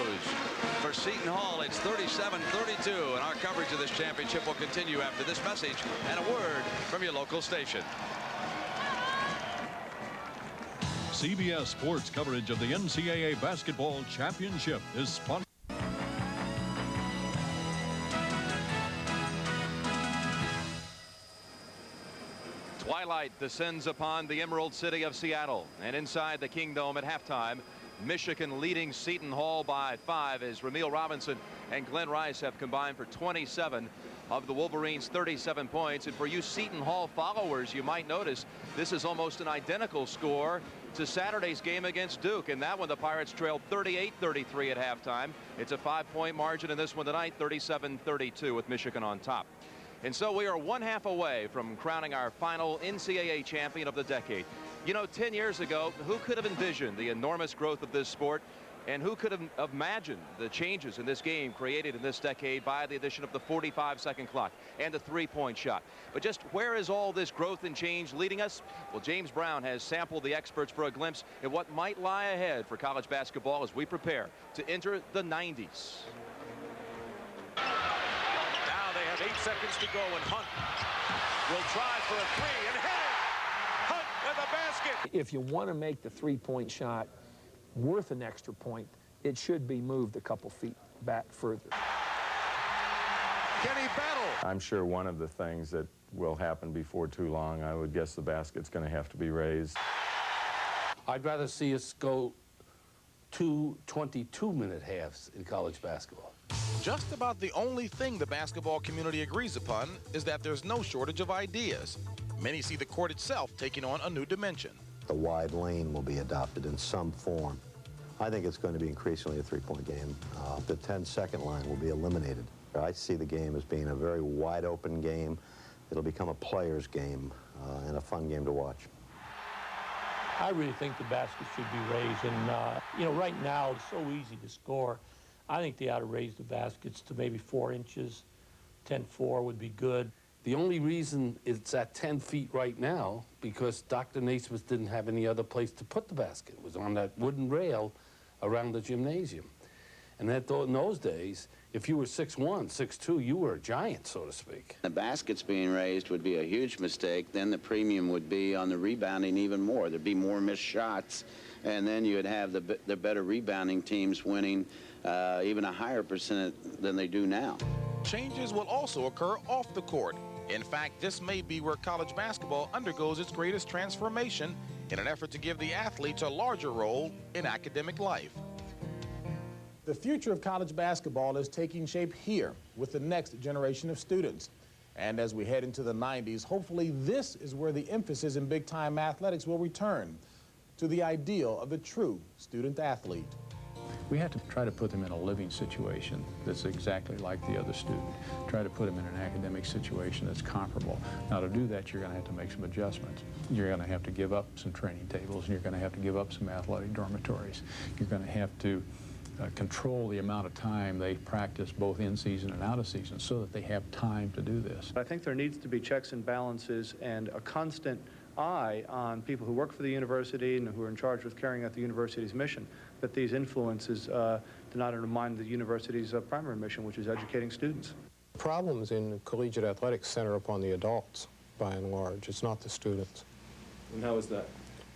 for Seton Hall. It's 37-32, and our coverage of this championship will continue after this message and a word from your local station. CBS Sports coverage of the NCAA Basketball Championship is sponsored. Twilight descends upon the Emerald City of Seattle, and inside the Kingdome at halftime, Michigan leading Seton Hall by 5 as Ramil Robinson and Glenn Rice have combined for 27 of the Wolverines' 37 points. And for you Seton Hall followers, you might notice this is almost an identical score to Saturday's game against Duke. In that one, the Pirates trailed 38-33 at halftime. It's a 5-point margin in this one tonight, 37-32 with Michigan on top. And so we are 1 half away from crowning our final NCAA champion of the decade. You know, 10 years ago, who could have envisioned the enormous growth of this sport? And who could have imagined the changes in this game created in this decade by the addition of the 45-second clock and the 3-point shot? But just where is all this growth and change leading us? Well, James Brown has sampled the experts for a glimpse at what might lie ahead for college basketball as we prepare to enter the 90s. Now they have 8 seconds to go, and Hunt will try for a 3 and hit it. Hunt with a basket. If you want to make the 3-point shot worth an extra point, it should be moved a couple feet back further. Kenny Battle. I'm sure one of the things that will happen before too long, I would guess the basket's going to have to be raised. I'd rather see us go 2 22-minute halves in college basketball. Just about the only thing the basketball community agrees upon is that there's no shortage of ideas. Many see the court itself taking on a new dimension. The wide lane will be adopted in some form. I think it's going to be increasingly a 3-point game. The 10-second line will be eliminated. I see the game as being a very wide-open game. It'll become a player's game and a fun game to watch. I really think the basket should be raised, and you know, right now it's so easy to score. I think they ought to raise the baskets to maybe 4 inches. 10-4 would be good. The only reason it's at 10 feet right now because Dr. Naismith didn't have any other place to put the basket. It was on that wooden rail around the gymnasium. And in those days, if you were 6'1", 6'2", you were a giant, so to speak. The baskets being raised would be a huge mistake. Then the premium would be on the rebounding even more. There'd be more missed shots, and then you would have the better rebounding teams winning even a higher percent than they do now. Changes will also occur off the court. In fact, this may be where college basketball undergoes its greatest transformation in an effort to give the athletes a larger role in academic life. The future of college basketball is taking shape here with the next generation of students. And as we head into the 90s, hopefully this is where the emphasis in big-time athletics will return to the ideal of the true student athlete. We have to try to put them in a living situation that's exactly like the other student. Try to put them in an academic situation that's comparable. Now, to do that, you're going to have to make some adjustments. You're going to have to give up some training tables, and you're going to have to give up some athletic dormitories. You're going to have to control the amount of time they practice both in season and out of season so that they have time to do this. I think there needs to be checks and balances and a constant eye on people who work for the university and who are in charge of carrying out the university's mission, that these influences do not undermine the university's primary mission, which is educating students. Problems in collegiate athletics center upon the adults, by and large. It's not the students. And how is that?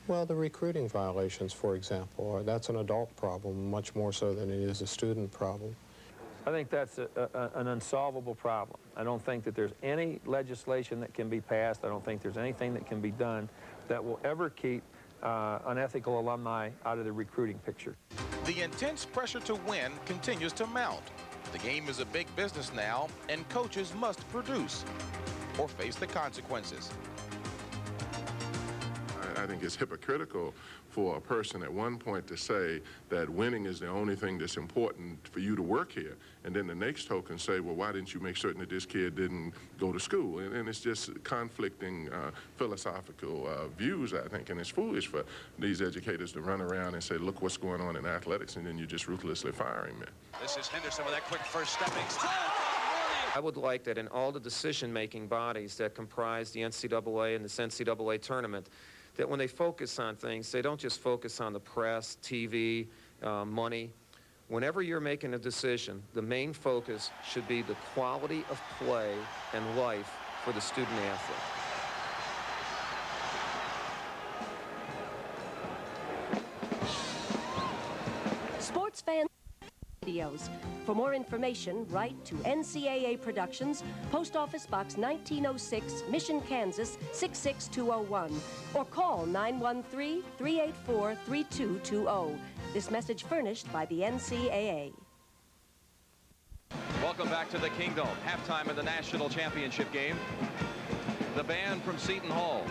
Well, the recruiting violations, for example, that's an adult problem, much more so than it is a student problem. I think that's an unsolvable problem. I don't think that there's any legislation that can be passed. I don't think there's anything that can be done that will ever keep unethical alumni out of the recruiting picture. The intense pressure to win continues to mount. The game is a big business now, and coaches must produce or face the consequences. I think it's hypocritical for a person at one point to say that winning is the only thing that's important for you to work here, and then the next token say, well, why didn't you make certain that this kid didn't go to school? And it's just conflicting philosophical views, I think, and it's foolish for these educators to run around and say, look what's going on in athletics, and then you're just ruthlessly firing men. This is Henderson with that quick first stepping. I would like that in all the decision-making bodies that comprise the NCAA and this NCAA tournament, that when they focus on things, they don't just focus on the press, TV, money. Whenever you're making a decision, the main focus should be the quality of play and life for the student athlete. Sports fans videos. For more information, write to NCAA Productions, Post Office Box 1906, Mission, Kansas 66201, or call 913-384-3220. This message furnished by the NCAA. Welcome back to the Kingdom. Halftime of the national championship game. The band from Seton Hall.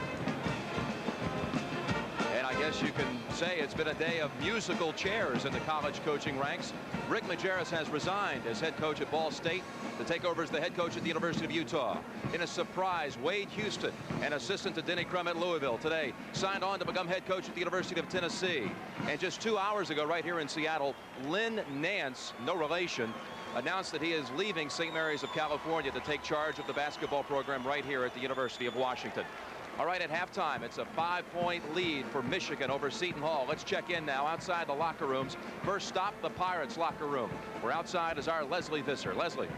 And I guess you can say it's been a day of musical chairs in the college coaching ranks. Rick Majerus has resigned as head coach at Ball State to take over as the head coach at the University of Utah. In a surprise, Wade Houston, an assistant to Denny Crum at Louisville, today signed on to become head coach at the University of Tennessee. And just 2 hours ago, right here in Seattle, Lynn Nance, no relation, announced that he is leaving St. Mary's of California to take charge of the basketball program right here at the University of Washington. All right, at halftime, it's a 5-point lead for Michigan over Seton Hall. Let's check in now outside the locker rooms. First stop, the Pirates locker room. Where outside is our Leslie Visser. Leslie.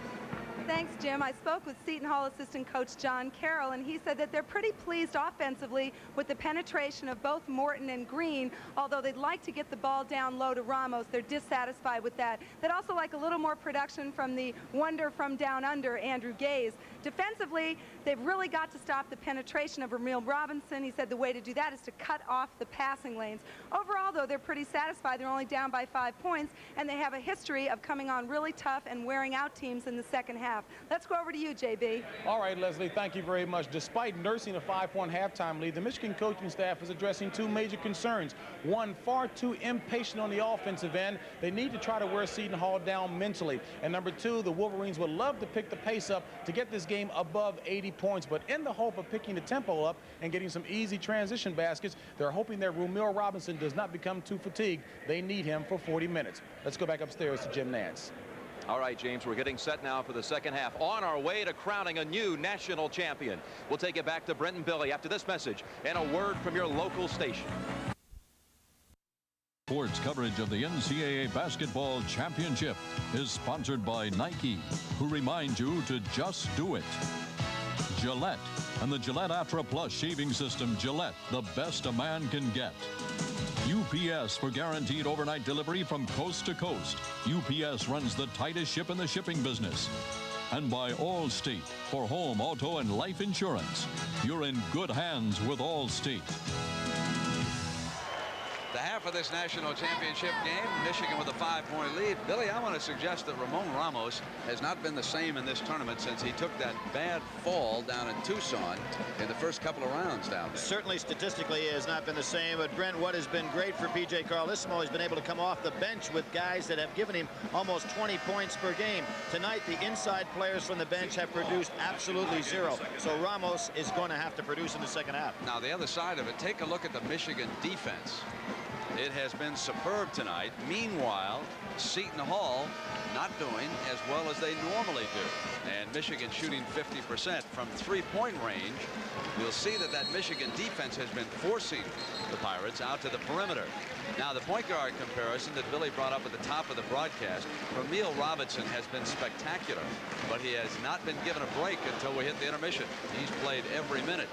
Thanks, Jim. I spoke with Seton Hall assistant coach John Carroll, and he said that they're pretty pleased offensively with the penetration of both Morton and Green, although they'd like to get the ball down low to Ramos. They're dissatisfied with that. They'd also like a little more production from the wonder from down under, Andrew Gaze. Defensively, they've really got to stop the penetration of Ramil Robinson. He said the way to do that is to cut off the passing lanes. Overall, though, they're pretty satisfied. They're only down by 5 points, and they have a history of coming on really tough and wearing out teams in the second half. Let's go over to you, JB. All right, Leslie, thank you very much. Despite nursing a 5-point halftime lead, the Michigan coaching staff is addressing two major concerns. One, far too impatient on the offensive end. They need to try to wear Seton Hall down mentally. And number two, the Wolverines would love to pick the pace up to get this game above 80 points. But in the hope of picking the tempo up and getting some easy transition baskets, they're hoping that Ramil Robinson does not become too fatigued. They need him for 40 minutes. Let's go back upstairs to Jim Nance. All right, James, we're getting set now for the second half. On our way to crowning a new national champion. We'll take it back to Brent and Billy after this message and a word from your local station. Sports coverage of the NCAA Basketball Championship is sponsored by Nike, who remind you to just do it. Gillette and the Gillette Atra Plus shaving system. Gillette, the best a man can get. UPS for guaranteed overnight delivery from coast to coast. UPS runs the tightest ship in the shipping business. And by Allstate for home, auto, and life insurance. You're in good hands with Allstate. The half of this national championship game, Michigan with a 5-point lead. Billy, I want to suggest that Ramon Ramos has not been the same in this tournament since he took that bad fall down in Tucson in the first couple of rounds down there. Certainly statistically it has not been the same, but Brent, what has been great for P.J. Carlissimo has been able to come off the bench with guys that have given him almost 20 points per game. Tonight, the inside players from the bench have produced absolutely zero, so Ramos is going to have to produce in the second half. Now, the other side of it, take a look at the Michigan defense. It has been superb tonight. Meanwhile, Seton Hall not doing as well as they normally do. And Michigan shooting 50% from three-point range. You'll see that Michigan defense has been forcing the Pirates out to the perimeter. Now, the point guard comparison that Billy brought up at the top of the broadcast, Ramil Robinson has been spectacular, but he has not been given a break until we hit the intermission. He's played every minute.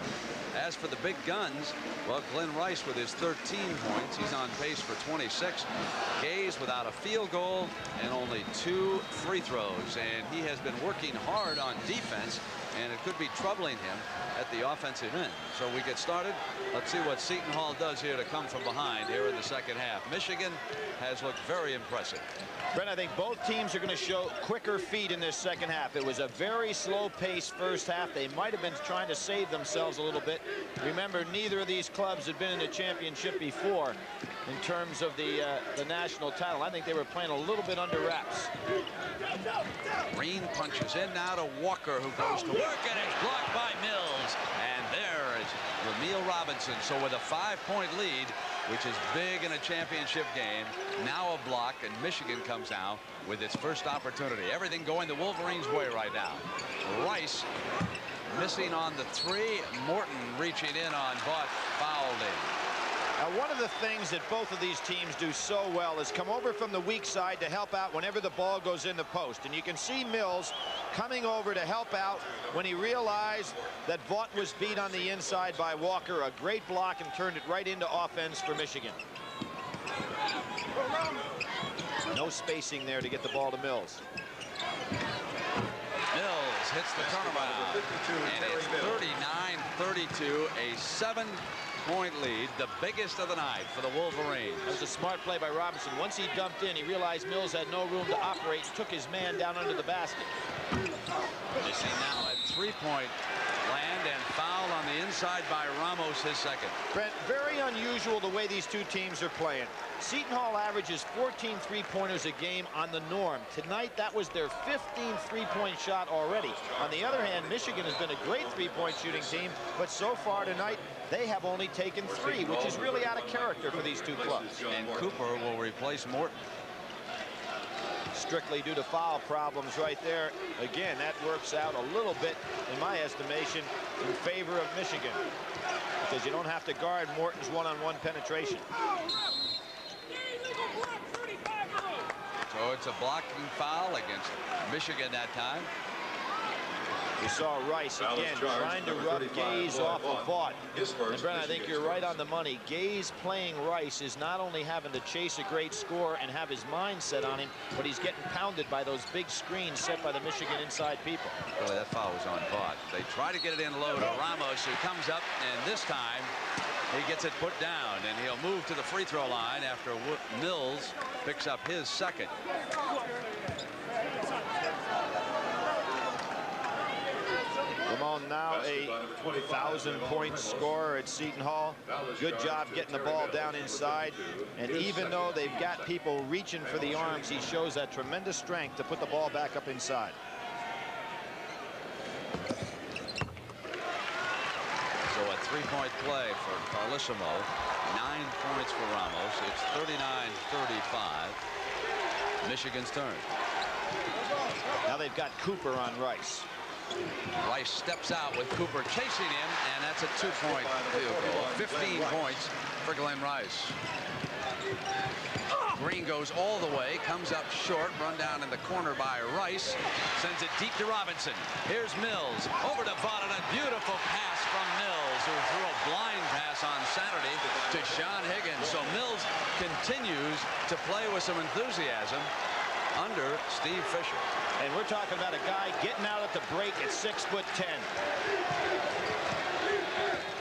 As for the big guns, well, Glenn Rice with his 13 points. He's on pace for 26. Gaze without a field goal and only 2 free throws. And he has been working hard on defense, and it could be troubling him at the offensive end. So we get started. Let's see what Seton Hall does here to come from behind here in the second half. Michigan has looked very impressive. Brent, I think both teams are going to show quicker feet in this second half. It was a very slow pace first half. They might have been trying to save themselves a little bit. Remember, neither of these clubs had been in a championship before in terms of the national title. I think they were playing a little bit under wraps. Green punches in now to Walker, who goes to work, and it's blocked by Mills. And there is Ramil Robinson. So with a 5-point lead, which is big in a championship game, now a block, and Michigan comes out with its first opportunity. Everything going the Wolverines' way right now. Rice missing on the 3. Morton reaching in on, but fouled in. Now, one of the things that both of these teams do so well is come over from the weak side to help out whenever the ball goes in the post. And you can see Mills coming over to help out when he realized that Vaught was beat on the inside by Walker. A great block and turned it right into offense for Michigan. No spacing there to get the ball to Mills. Mills hits the turnaround, and it's 39-32, a 7-point lead, the biggest of the night for the Wolverines. That was a smart play by Robinson. Once he dumped in, he realized Mills had no room to operate, took his man down under the basket. Missing now at 3-point land, and foul on the inside by Ramos, his second. Brent, very unusual the way these two teams are playing. Seton Hall averages 14 three-pointers a game on the norm. Tonight, that was their 15th three-point shot already. On the other hand, Michigan has been a great three-point shooting team, but so far tonight, they have only taken 3, which is really out of character for these two clubs. And Cooper will replace Morton. Strictly due to foul problems right there. Again, that works out a little bit, in my estimation, in favor of Michigan, because you don't have to guard Morton's one-on-one penetration. So it's a blocking foul against Michigan that time. We saw Rice again trying to rub Gaze off of Vaught. And Brent, I think you're right on the money. Gaze playing Rice is not only having to chase a great score and have his mind set on him, but he's getting pounded by those big screens set by the Michigan inside people. Really, that foul was on Vaught. They try to get it in low to Ramos, who comes up, and this time he gets it put down, and he'll move to the free throw line after Mills picks up his second. Ramon now a 1,000-point scorer at Seton Hall. Good job getting the ball down inside. And even though they've got people reaching for the arms, he shows that tremendous strength to put the ball back up inside. So a 3-point play for Carlissimo. 9 points for Ramos. It's 39-35. Michigan's turn. Now they've got Cooper on Rice. Rice steps out with Cooper chasing him, and that's a 2-point field goal. 15 points for Glenn Rice. Green goes all the way, comes up short, run down in the corner by Rice, sends it deep to Robinson. Here's Mills, over to Vaught, and a beautiful pass from Mills, who threw a blind pass on Saturday to Sean Higgins. So Mills continues to play with some enthusiasm under Steve Fisher. And we're talking about a guy getting out at the break at 6'10".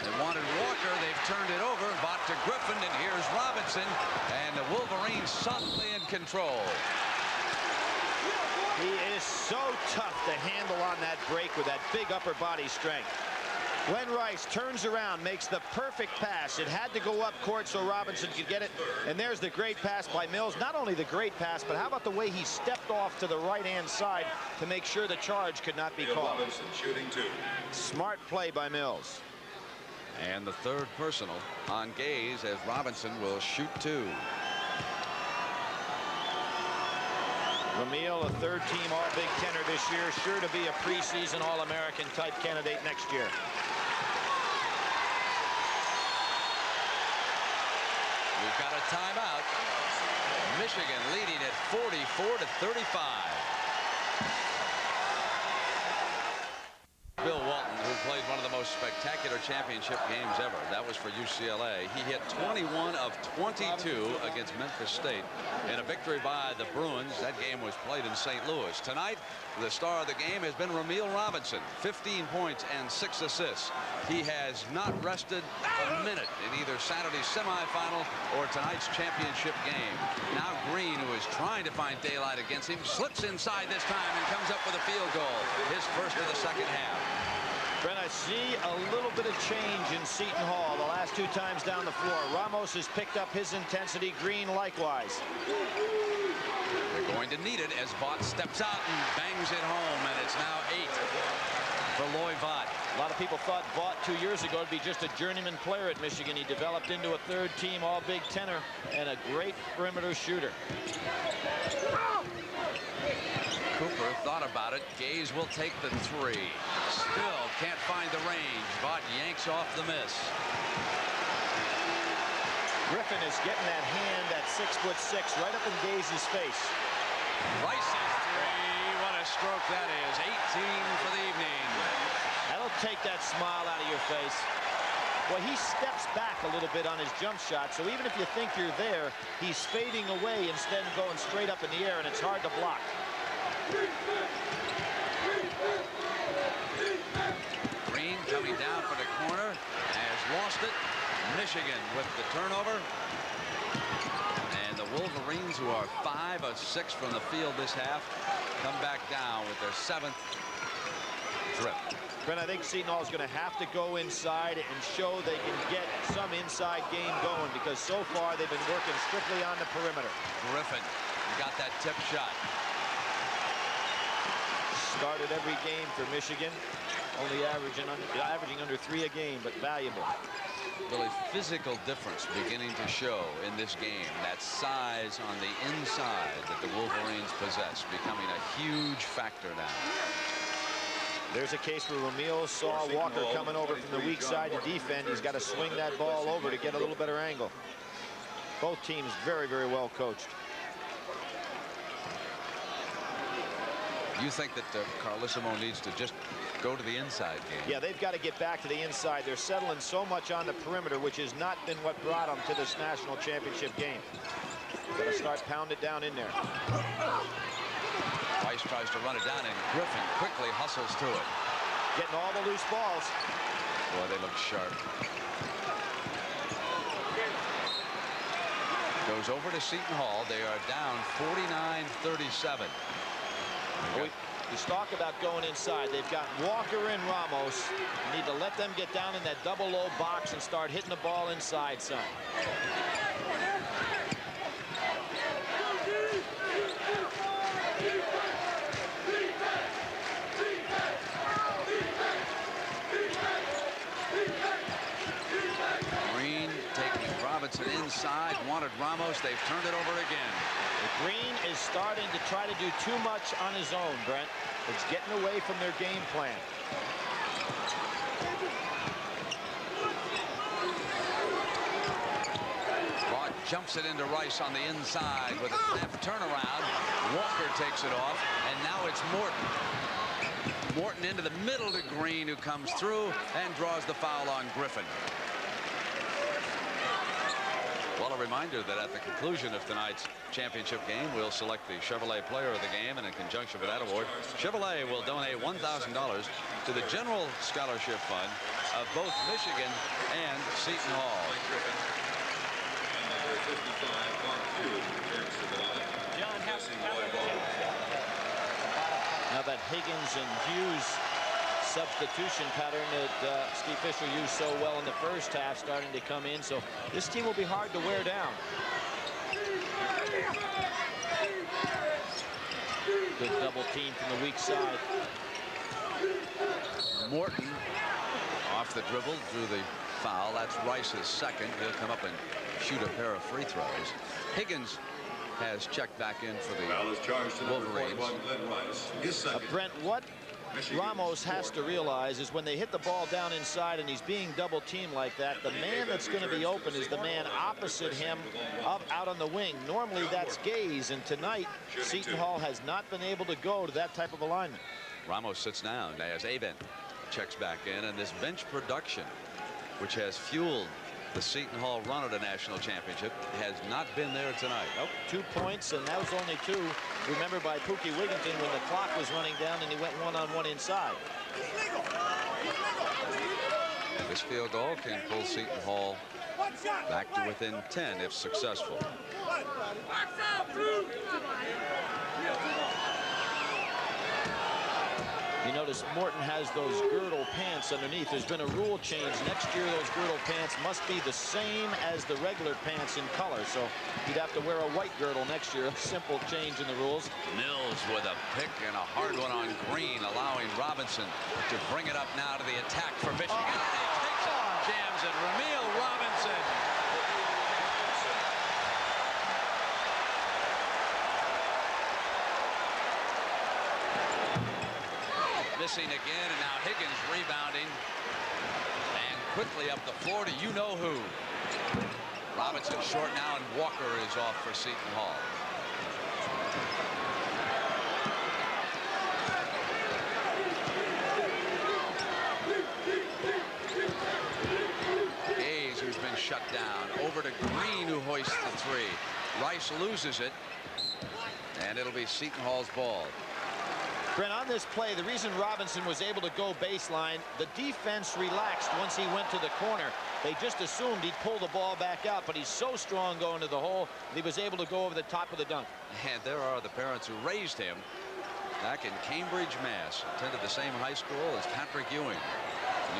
They wanted Walker. They've turned it over. Vaught to Griffin, and here's Robinson. And the Wolverines suddenly in control. He is so tough to handle on that break with that big upper body strength. Glenn Rice turns around, makes the perfect pass. It had to go up court so Robinson could get it. And there's the great pass by Mills. Not only the great pass, but how about the way he stepped off to the right-hand side to make sure the charge could not be called. Shooting 2. Smart play by Mills. And the third personal on Gaze as Robinson will shoot 2. Ramil, a third-team All-Big Tenner this year, sure to be a preseason All-American type candidate next year. We've got a timeout. Michigan leading at 44-35. Bill Walton, who played one of the most spectacular championship games ever. That was for UCLA. He hit 21 of 22 against Memphis State in a victory by the Bruins. That game was played in St. Louis. Tonight, the star of the game has been Ramil Robinson, 15 points and 6 assists. He has not rested a minute in either Saturday's semifinal or tonight's championship game. Now Green, who is trying to find daylight against him, slips inside this time and comes up with a field goal, his first of the second half. Brent, I see a little bit of change in Seton Hall the last 2 times down the floor. Ramos has picked up his intensity. Green likewise. They're going to need it as Vaught steps out and bangs it home, and it's now 8 for Loy Vaught. A lot of people thought Vaught 2 years ago would be just a journeyman player at Michigan. He developed into a third-team All-Big Tenner and a great perimeter shooter. Cooper thought about it. Gaze will take the 3. Still can't find the range. Vaught yanks off the miss. Griffin is getting that hand, that 6'6", right up in Gaze's face. Rice's 3. What a stroke that is. 18 for the evening. That'll take that smile out of your face. Well, he steps back a little bit on his jump shot, so even if you think you're there, he's fading away instead of going straight up in the air, and it's hard to block. Green coming down for the corner, has lost it. Michigan with the turnover. And the Wolverines, who are 5 of 6 from the field this half, come back down with their 7th trip. Brent, I think Seton Hall is going to have to go inside and show they can get some inside game going, because so far they've been working strictly on the perimeter. Griffin got that tip shot. Started every game for Michigan, only averaging under 3 a game, but valuable. Really physical difference beginning to show in this game. That size on the inside that the Wolverines possess becoming a huge factor now. There's a case where Ramil saw Walker coming over from the weak side to defend. He's got to swing that ball over to get a little better angle. Both teams very, very well coached. You think that Carlissimo needs to just go to the inside game? Yeah, they've got to get back to the inside. They're settling so much on the perimeter, which has not been what brought them to this national championship game. Got to start pounding it down in there. Rice tries to run it down, and Griffin quickly hustles to it. Getting all the loose balls. Boy, they look sharp. Goes over to Seton Hall. They are down 49-37. You talk about going inside. They've got Walker and Ramos. You need to let them get down in that double low box and start hitting the ball inside some. Green taking Robinson inside. Wanted Ramos. They've turned it over again. Green is starting to try to do too much on his own, Brent. It's getting away from their game plan. Vaught jumps it into Rice on the inside with a snap turnaround. Walker takes it off, and now it's Morton. Morton into the middle to Green, who comes through and draws the foul on Griffin. Well, a reminder that at the conclusion of tonight's championship game, we'll select the Chevrolet Player of the Game, and in conjunction with that award, Chevrolet will donate $1,000 to the General Scholarship Fund of both Michigan and Seton Hall. Now that Higgins and Hughes substitution pattern that Steve Fisher used so well in the first half starting to come in, so this team will be hard to wear down. Good double team from the weak side. Morton off the dribble, drew the foul. That's Rice's second. He'll come up and shoot a pair of free throws. Higgins has checked back in for the Wolverines. Brent, what Ramos has to realize is when they hit the ball down inside and he's being double teamed like that, the man that's going to be open is the man opposite him up out on the wing. Normally that's Gaze, and tonight Seton Hall has not been able to go to that type of alignment. Ramos sits down as Avent checks back in, and this bench production, which has fueled the Seton Hall run at a national championship, has not been there tonight. Nope, 2 points, and that was only 2. Remember by Pookie Wigginton when the clock was running down and he went one-on-one inside. And this field goal can pull Seton Hall back to within 10 if successful. You notice Morton has those girdle pants underneath. There's been a rule change. Next year, those girdle pants must be the same as the regular pants in color. So you'd have to wear a white girdle next year. A simple change in the rules. Mills with a pick and a hard one on Green, allowing Robinson to bring it up now to the attack for Michigan. He takes it, jams it. Ramil Robinson. Missing again, and now Higgins rebounding and quickly up the floor to you-know-who. Robinson short now, and Walker is off for Seton Hall. Hayes, who's been shut down, over to Green, who hoists the 3. Rice loses it, and it'll be Seton Hall's ball. Brent, on this play, the reason Robinson was able to go baseline, the defense relaxed once he went to the corner. They just assumed he'd pull the ball back out, but he's so strong going to the hole that he was able to go over the top of the dunk. And there are the parents who raised him back in Cambridge, Mass. Attended the same high school as Patrick Ewing.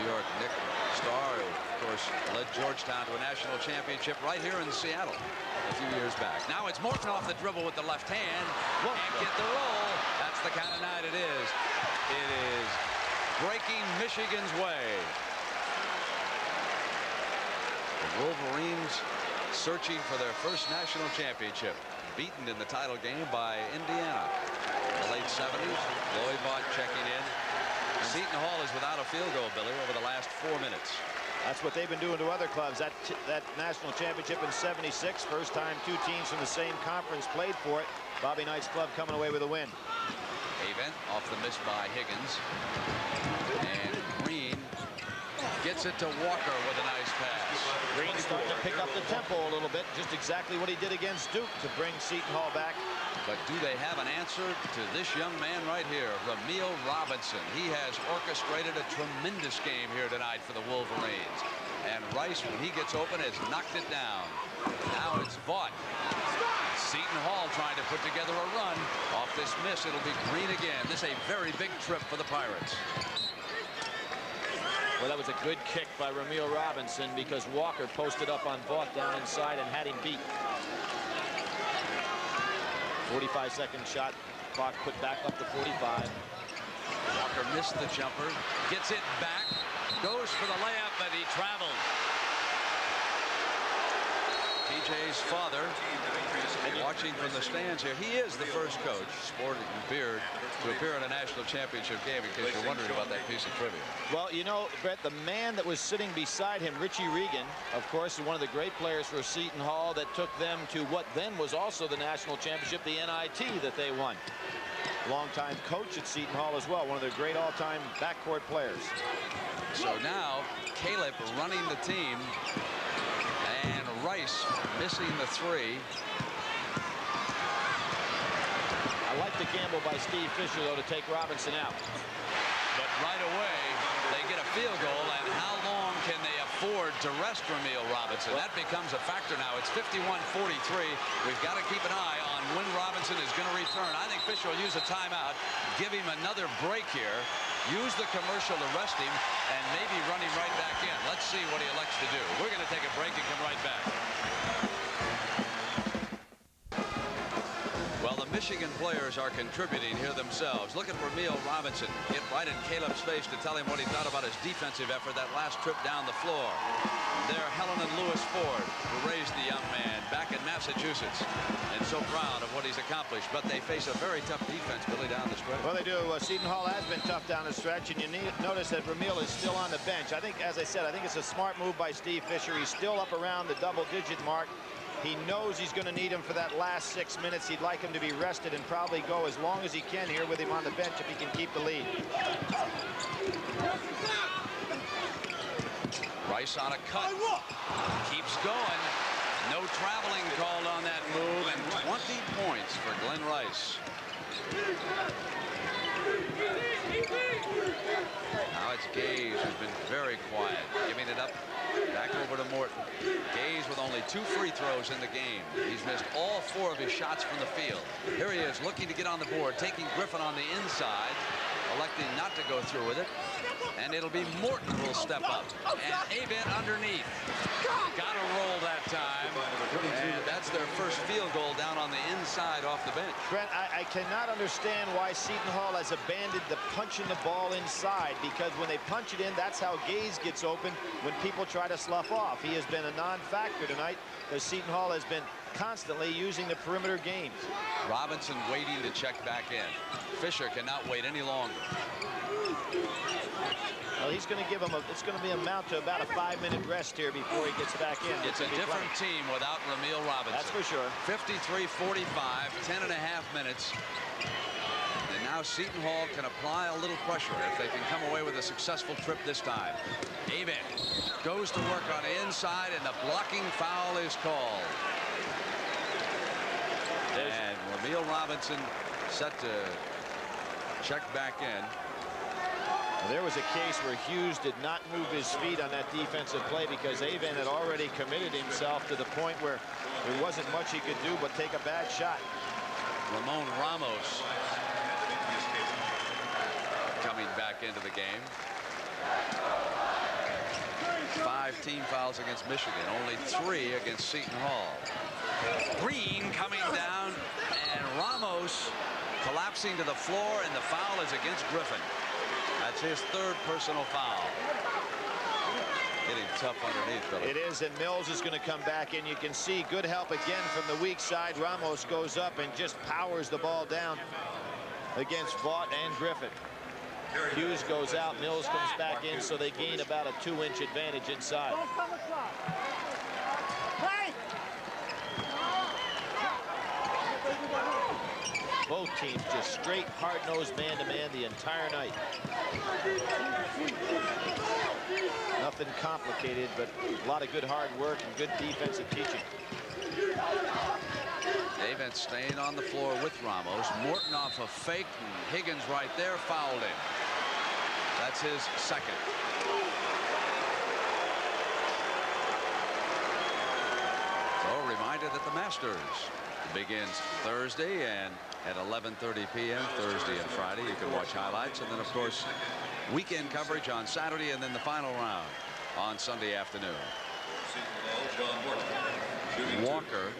New York Knick star, who, of course, led Georgetown to a national championship right here in Seattle a few years back. Now it's Morton off the dribble with the left hand. Can't get the roll. That's the kind of night it is. It is breaking Michigan's way. The Wolverines searching for their first national championship. Beaten in the title game by Indiana in the late 70s. Lloyd Vaught checking in. Seton Hall is without a field goal, Billy, over the last 4 minutes. That's what they've been doing to other clubs. That national championship in '76, first time 2 teams from the same conference played for it. Bobby Knight's club coming away with a win. Avent off the miss by Higgins. And Green gets it to Walker with a nice pass. Green starting to pick up the tempo a little bit, just exactly what he did against Duke to bring Seton Hall back. But do they have an answer to this young man right here, Ramil Robinson? He has orchestrated a tremendous game here tonight for the Wolverines. And Rice, when he gets open, has knocked it down. Now it's Vaught. Seton Hall trying to put together a run. Off this miss, it'll be Green again. This is a very big trip for the Pirates. Well, that was a good kick by Ramil Robinson because Walker posted up on Vaught down inside and had him beat. 45-second shot. Clock put back up to 45. Walker missed the jumper. Gets it back. Goes for the layup, but he traveled. TJ's father, watching from the stands here. He is the first coach, sporting beard, to appear in a national championship game, in case you're wondering about that piece of trivia. Well, you know, Brett, the man that was sitting beside him, Richie Regan, of course, is one of the great players for Seton Hall that took them to what then was also the national championship, the NIT, that they won. Longtime coach at Seton Hall as well, one of their great all-time backcourt players. So now, Caleb running the team, and Rice missing the 3. I like the gamble by Steve Fisher, though, to take Robinson out. But right away, they get a field goal, and how long can they afford to rest Ramil Robinson? That becomes a factor now. It's 51-43. We've got to keep an eye on when Robinson is going to return. I think Fisher will use a timeout, give him another break here, use the commercial to rest him, and maybe run him right back in. Let's see what he elects to do. We're going to take a break and come right back. Well, the Michigan players are contributing here themselves. Look at Ramil Robinson get right in Caleb's face to tell him what he thought about his defensive effort that last trip down the floor. There, Helen and Lewis Ford, who raised the young man back in Massachusetts, and so proud of what he's accomplished. But they face a very tough defense, Billy, down the stretch. Well, they do. Seton Hall has been tough down the stretch, and you notice that Ramil is still on the bench. I think, as I said, I think it's a smart move by Steve Fisher. He's still up around the double-digit mark. He knows he's going to need him for that last 6 minutes. He'd like him to be rested and probably go as long as he can here with him on the bench if he can keep the lead. Rice on a cut. Keeps going. No traveling called on that move, and 20 points for Glenn Rice. Now it's Gaze, who's been very quiet, giving it up back over to Morton. Gaze with only 2 free throws in the game. He's missed all 4 of his shots from the field. Here he is looking to get on the board, taking Griffin on the inside, electing not to go through with it. And it'll be Morton who will step up. And Avent underneath. Got a roll that time. And that's their first field goal down on the inside off the bench. Brent, I cannot understand why Seton Hall has abandoned the punching the ball inside, because when they punch it in, that's how Gaze gets open when people try to slough off. He has been a non-factor tonight because Seton Hall has been constantly using the perimeter games. Robinson waiting to check back in. Fisher cannot wait any longer. Well, he's going to give him it's going to be amount to about a 5-minute rest here before he gets back in. It's a different team without Ramil Robinson. That's for sure. 53-45, 10.5 minutes. And now Seton Hall can apply a little pressure if they can come away with a successful trip this time. Avent goes to work on the inside, and the blocking foul is called. And Ramil Robinson set to check back in. There was a case where Hughes did not move his feet on that defensive play because Avent had already committed himself to the point where there wasn't much he could do but take a bad shot. Ramon Ramos coming back into the game. 5 team fouls against Michigan, only 3 against Seton Hall. Green coming down, and Ramos collapsing to the floor, and the foul is against Griffin. That's his 3rd personal foul. Getting tough underneath, Billy. It is, and Mills is going to come back in. You can see good help again from the weak side. Ramos goes up and just powers the ball down against Vaught and Griffin. Hughes goes out, Mills comes back in, so they gain about a 2-inch advantage inside. Both teams just straight, hard-nosed man-to-man the entire night. Nothing complicated, but a lot of good hard work and good defensive teaching. Avent staying on the floor with Ramos. Morton off a fake, and Higgins right there fouled him. That's his 2nd. So a reminder that the Masters begins Thursday, and at 11:30 p.m. Thursday and Friday you can watch highlights, and then of course weekend coverage on Saturday, and then the final round on Sunday afternoon. Walker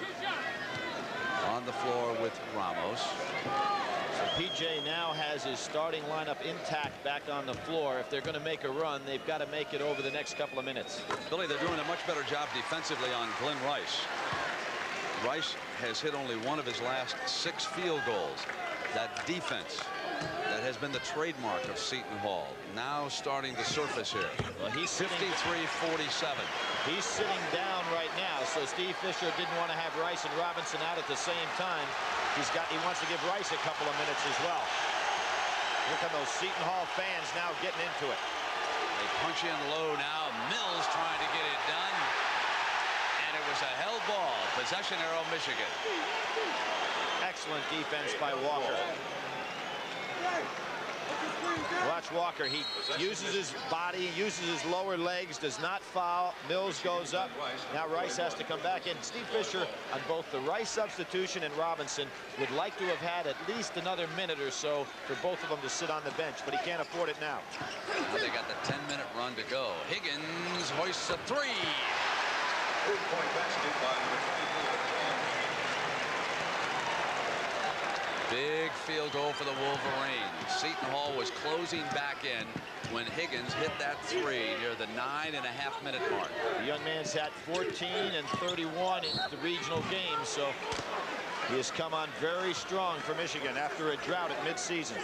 on the floor with Ramos. So PJ now has his starting lineup intact back on the floor. If they're going to make a run, they've got to make it over the next couple of minutes. Billy, they're doing a much better job defensively on Glenn Rice. Rice has hit only 1 of his last 6 field goals. That defense that has been the trademark of Seton Hall now starting to surface here. Well, he's 53-47. He's sitting down right now, so Steve Fisher didn't want to have Rice and Robinson out at the same time. He wants to give Rice a couple of minutes as well. Look at those Seton Hall fans now getting into it. They punch in low now. Mills trying to get it done. And it was a held ball. Possession arrow, Michigan. Excellent defense by Walker. Watch Walker. He uses his body, uses his lower legs, does not foul. Mills goes up. Now Rice has to come back in. Steve Fisher, on both the Rice substitution and Robinson, would like to have had at least another minute or so for both of them to sit on the bench, but he can't afford it now. Now they got the 10-minute run to go. Higgins hoists a 3. Big field goal for the Wolverines. Seton Hall was closing back in when Higgins hit that three near the 9.5-minute mark. The young man's had 14 and 31 in the regional games, so he has come on very strong for Michigan after a drought at midseason.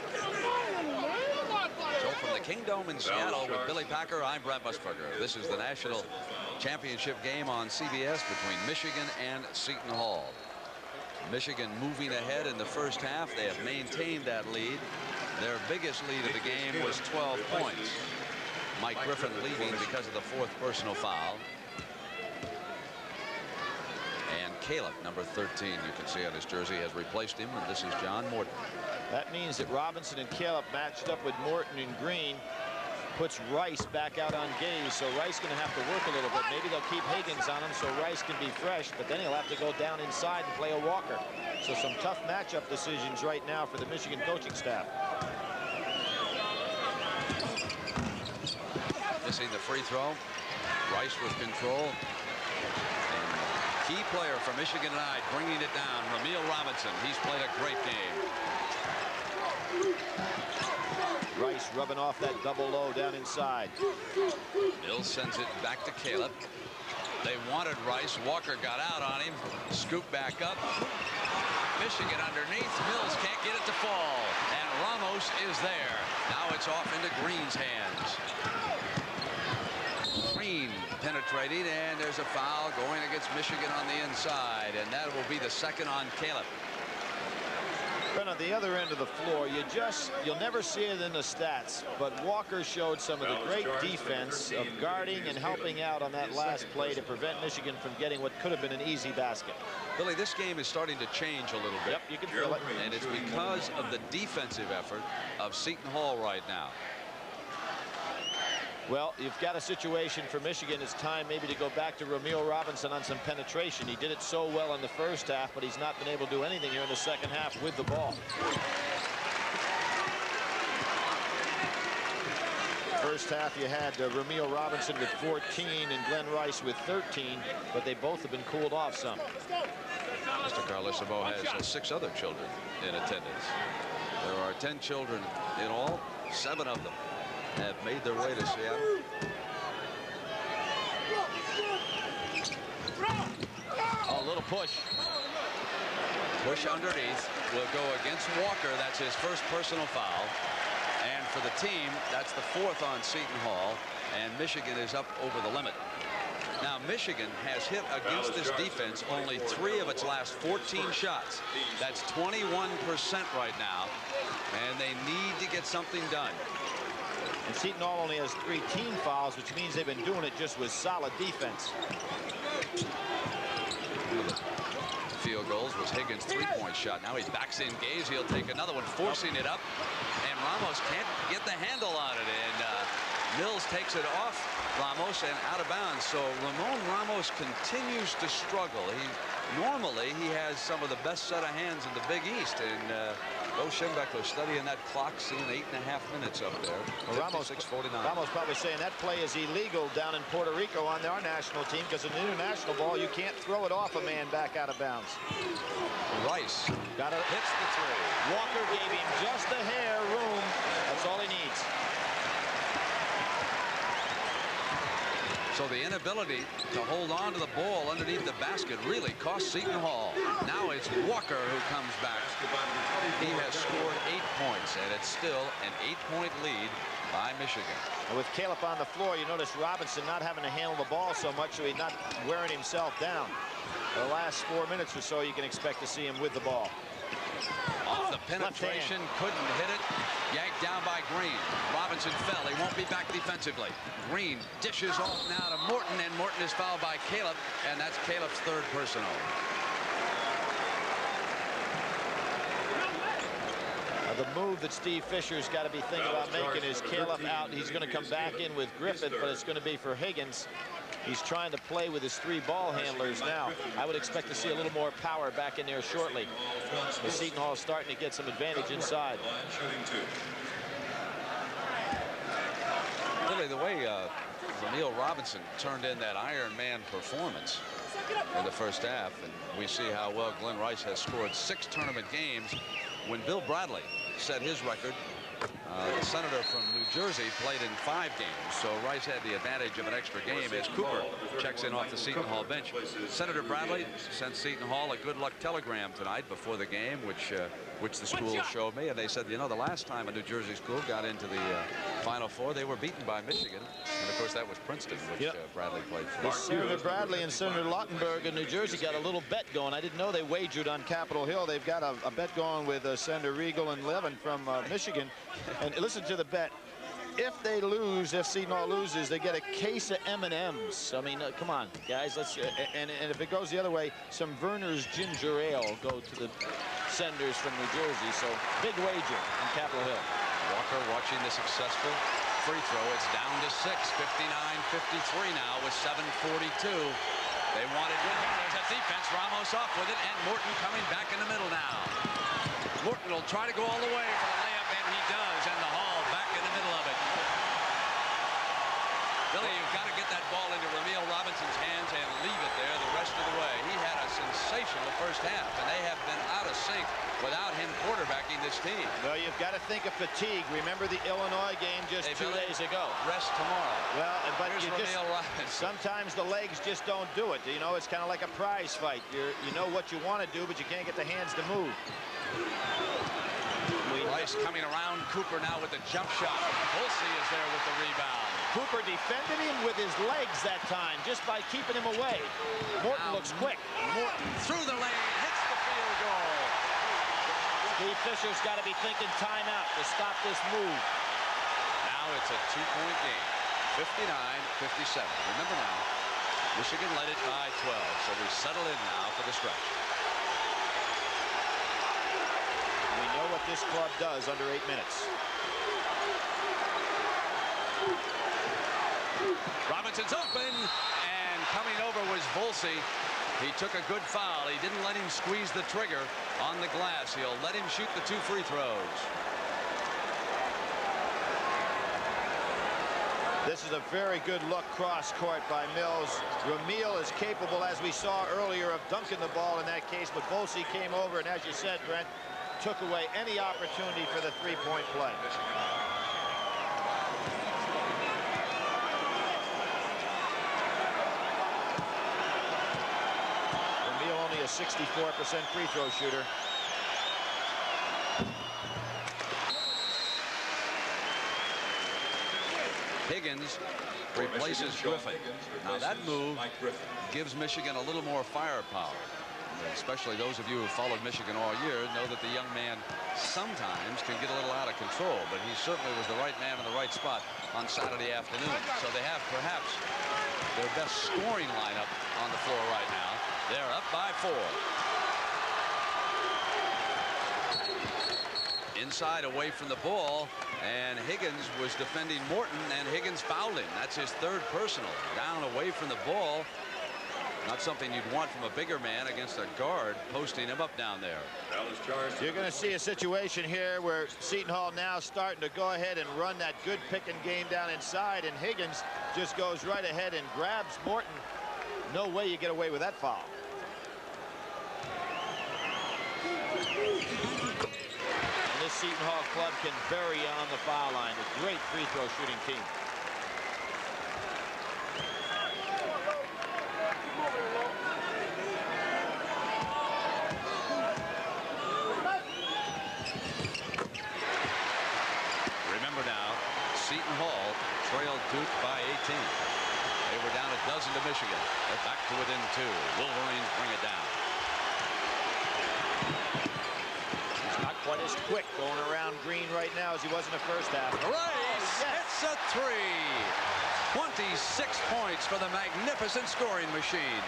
So from the Kingdome in Seattle with Billy Packer, I'm Brent Musburger. This is the national championship game on CBS between Michigan and Seton Hall. Michigan moving ahead in the first half. They have maintained that lead. Their biggest lead of the game was 12 points. Mike Griffin leaving because of the fourth personal foul. And Caleb, number 13, you can see on his jersey, has replaced him, and this is John Morton. That means that Robinson and Caleb matched up with Morton and Green. Puts Rice back out on Gaze, so Rice going to have to work a little bit. Maybe they'll keep Higgins on him so Rice can be fresh, but then he'll have to go down inside and play a Walker. So some tough matchup decisions right now for the Michigan coaching staff. Missing the free throw. Rice with control. And key player for Michigan tonight, bringing it down, Ramil Robinson. He's played a great game. Rice rubbing off that double low down inside. Mills sends it back to Caleb. They wanted Rice. Walker got out on him. Scoop back up. Michigan underneath. Mills can't get it to fall. And Ramos is there. Now it's off into Green's hands. Green penetrating, and there's a foul going against Michigan on the inside. And that will be the second on Caleb. But on the other end of the floor, you'll never see it in the stats, but Walker showed some of the great defense of guarding and helping out on that last play to prevent Michigan from getting what could have been an easy basket. Billy, this game is starting to change a little bit. Yep, you can feel it. And it's because of the defensive effort of Seton Hall right now. Well, you've got a situation for Michigan. It's time maybe to go back to Ramil Robinson on some penetration. He did it so well in the first half, but he's not been able to do anything here in the second half with the ball. First half, you had Ramil Robinson with 14 and Glenn Rice with 13, but they both have been cooled off some. Mr. Carlissimo has 6 other children in attendance. There are 10 children in all. 7 of them have made their way to Seattle. Oh, a little push. Push underneath will go against Walker. That's his first personal foul. And for the team, that's the 4th on Seton Hall. And Michigan is up over the limit. Now, Michigan has hit against this defense only 3 of its last 14 shots. That's 21% right now. And they need to get something done. And Seton Hall only has 3 team fouls, which means they've been doing it just with solid defense. Field goals was Higgins' 3-point shot. Now he backs in Gaze. He'll take another one, forcing it up. And Ramos can't get the handle on it. And Mills takes it off Ramos and out of bounds. So Ramon Ramos continues to struggle. Normally he has some of the best set of hands in the Big East. And Bo Schembechler studying that clock, seeing 8.5 minutes up there. Well, Ramos probably saying that play is illegal down in Puerto Rico on our national team, because in the international ball you can't throw it off a man back out of bounds. Rice hits the 3. Walker gave him just a hair room. That's all he needs. So the inability to hold on to the ball underneath the basket really cost Seton Hall. Now it's Walker who comes back. He has scored 8 points, and it's still an 8-point lead by Michigan. And with Caleb on the floor, you notice Robinson not having to handle the ball so much, so he's not wearing himself down. The last 4 minutes or so, you can expect to see him with the ball. Off the penetration, couldn't hit it. Yanked down by Green. Robinson fell. He won't be back defensively. Green dishes off now to Morton, and Morton is fouled by Caleb, and that's Caleb's 3rd personal. The move that Steve Fisher's got to be thinking about making is Caleb out. He's going to come back in with Griffith, but it's going to be for Higgins. He's trying to play with his 3 ball handlers now. I would expect to see a little more power back in there shortly. The Seton Hall starting to get some advantage inside. Really, the way Ramil Robinson turned in that Iron Man performance in the first half, and we see how well Glenn Rice has scored 6 tournament games when Bill Bradley set his record, the senator from New Jersey played in 5 games, so Rice had the advantage of an extra game as Cooper checks in off the Seton Hall bench. Senator Bradley sent Seton Hall a good luck telegram tonight before the game, which the school showed me, and they said, you know, the last time a New Jersey school got into the Final Four, they were beaten by Michigan, and of course that was Princeton, which Bradley played for. Senator Bradley and Senator Lautenberg in New Jersey got a little bet going. I didn't know they wagered on Capitol Hill. They've got a bet going with Senator Riegel and Levin from Michigan. And listen to the bet. If they lose, if Seton Hall loses, they get a case of M&Ms. I mean, come on, guys. Let's and if it goes the other way, some Verner's ginger ale go to the Senators from New Jersey. So big wager in Capitol Hill. Walker watching the successful free throw. It's down to 6, 59-53 now with 7:42. They wanted it. There's a defense. Ramos off with it, and Morton coming back in the middle now. Morton will try to go all the way for the layup, and he does, and the Hall back in the middle of it. Billy, you've got to get that ball into Ramil Robinson's hands and leave it there the rest of the way. He had a sensational first half, and they have been out of sync without him quarterbacking this team. Well, you've got to think of fatigue. Remember the Illinois game just 2 days ago. Rest tomorrow. Well, but here's Ramil Robinson. Sometimes the legs just don't do it. You know, it's kind of like a prize fight. You know what you want to do, but you can't get the hands to move. Rice coming around Cooper now with the jump shot. Volsey is there with the rebound. Cooper defended him with his legs that time, just by keeping him away. Morton looks quick. Morton through the lane, hits the field goal. Steve Fisher's got to be thinking timeout to stop this move. Now it's a 2-point game, 59-57. Remember now, Michigan led it by 12, so we settle in now for the stretch. We know what this club does under 8 minutes. Robinson's open, and coming over was Volsey. He took a good foul. He didn't let him squeeze the trigger on the glass. He'll let him shoot the 2 free throws. This is a very good look cross court by Mills. Ramil is capable, as we saw earlier, of dunking the ball in that case, but Volsey came over, and as you said, Brent, took away any opportunity for the 3-point play. Ramil only a 64% free throw shooter. Higgins replaces Griffin. Now that move gives Michigan a little more firepower. Especially those of you who followed Michigan all year know that the young man sometimes can get a little out of control, but he certainly was the right man in the right spot on Saturday afternoon. So they have perhaps their best scoring lineup on the floor right now. They're up by 4. Inside away from the ball, and Higgins was defending Morton, and Higgins fouled him. That's his 3rd personal. Down away from the ball. Not something you'd want from a bigger man against a guard posting him up down there. You're going to see a situation here where Seton Hall now starting to go ahead and run that good picking game down inside, and Higgins just goes right ahead and grabs Morton. No way you get away with that foul. And this Seton Hall club can vary on the foul line. A great free throw shooting team. Remember now, Seton Hall trailed Duke by 18. They were down a dozen to Michigan. They're back to within 2. Wolverines bring it down. He's not quite as quick going around Green right now as he was in the first half. Rice hits a 3. 26 points for the magnificent scoring machine.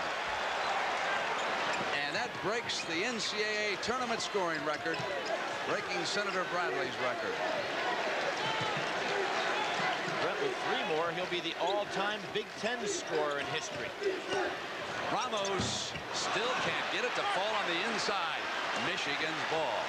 And that breaks the NCAA tournament scoring record, breaking Senator Bradley's record. Brent, with 3 more, he'll be the all-time Big Ten scorer in history. Ramos still can't get it to fall on the inside. Michigan's ball.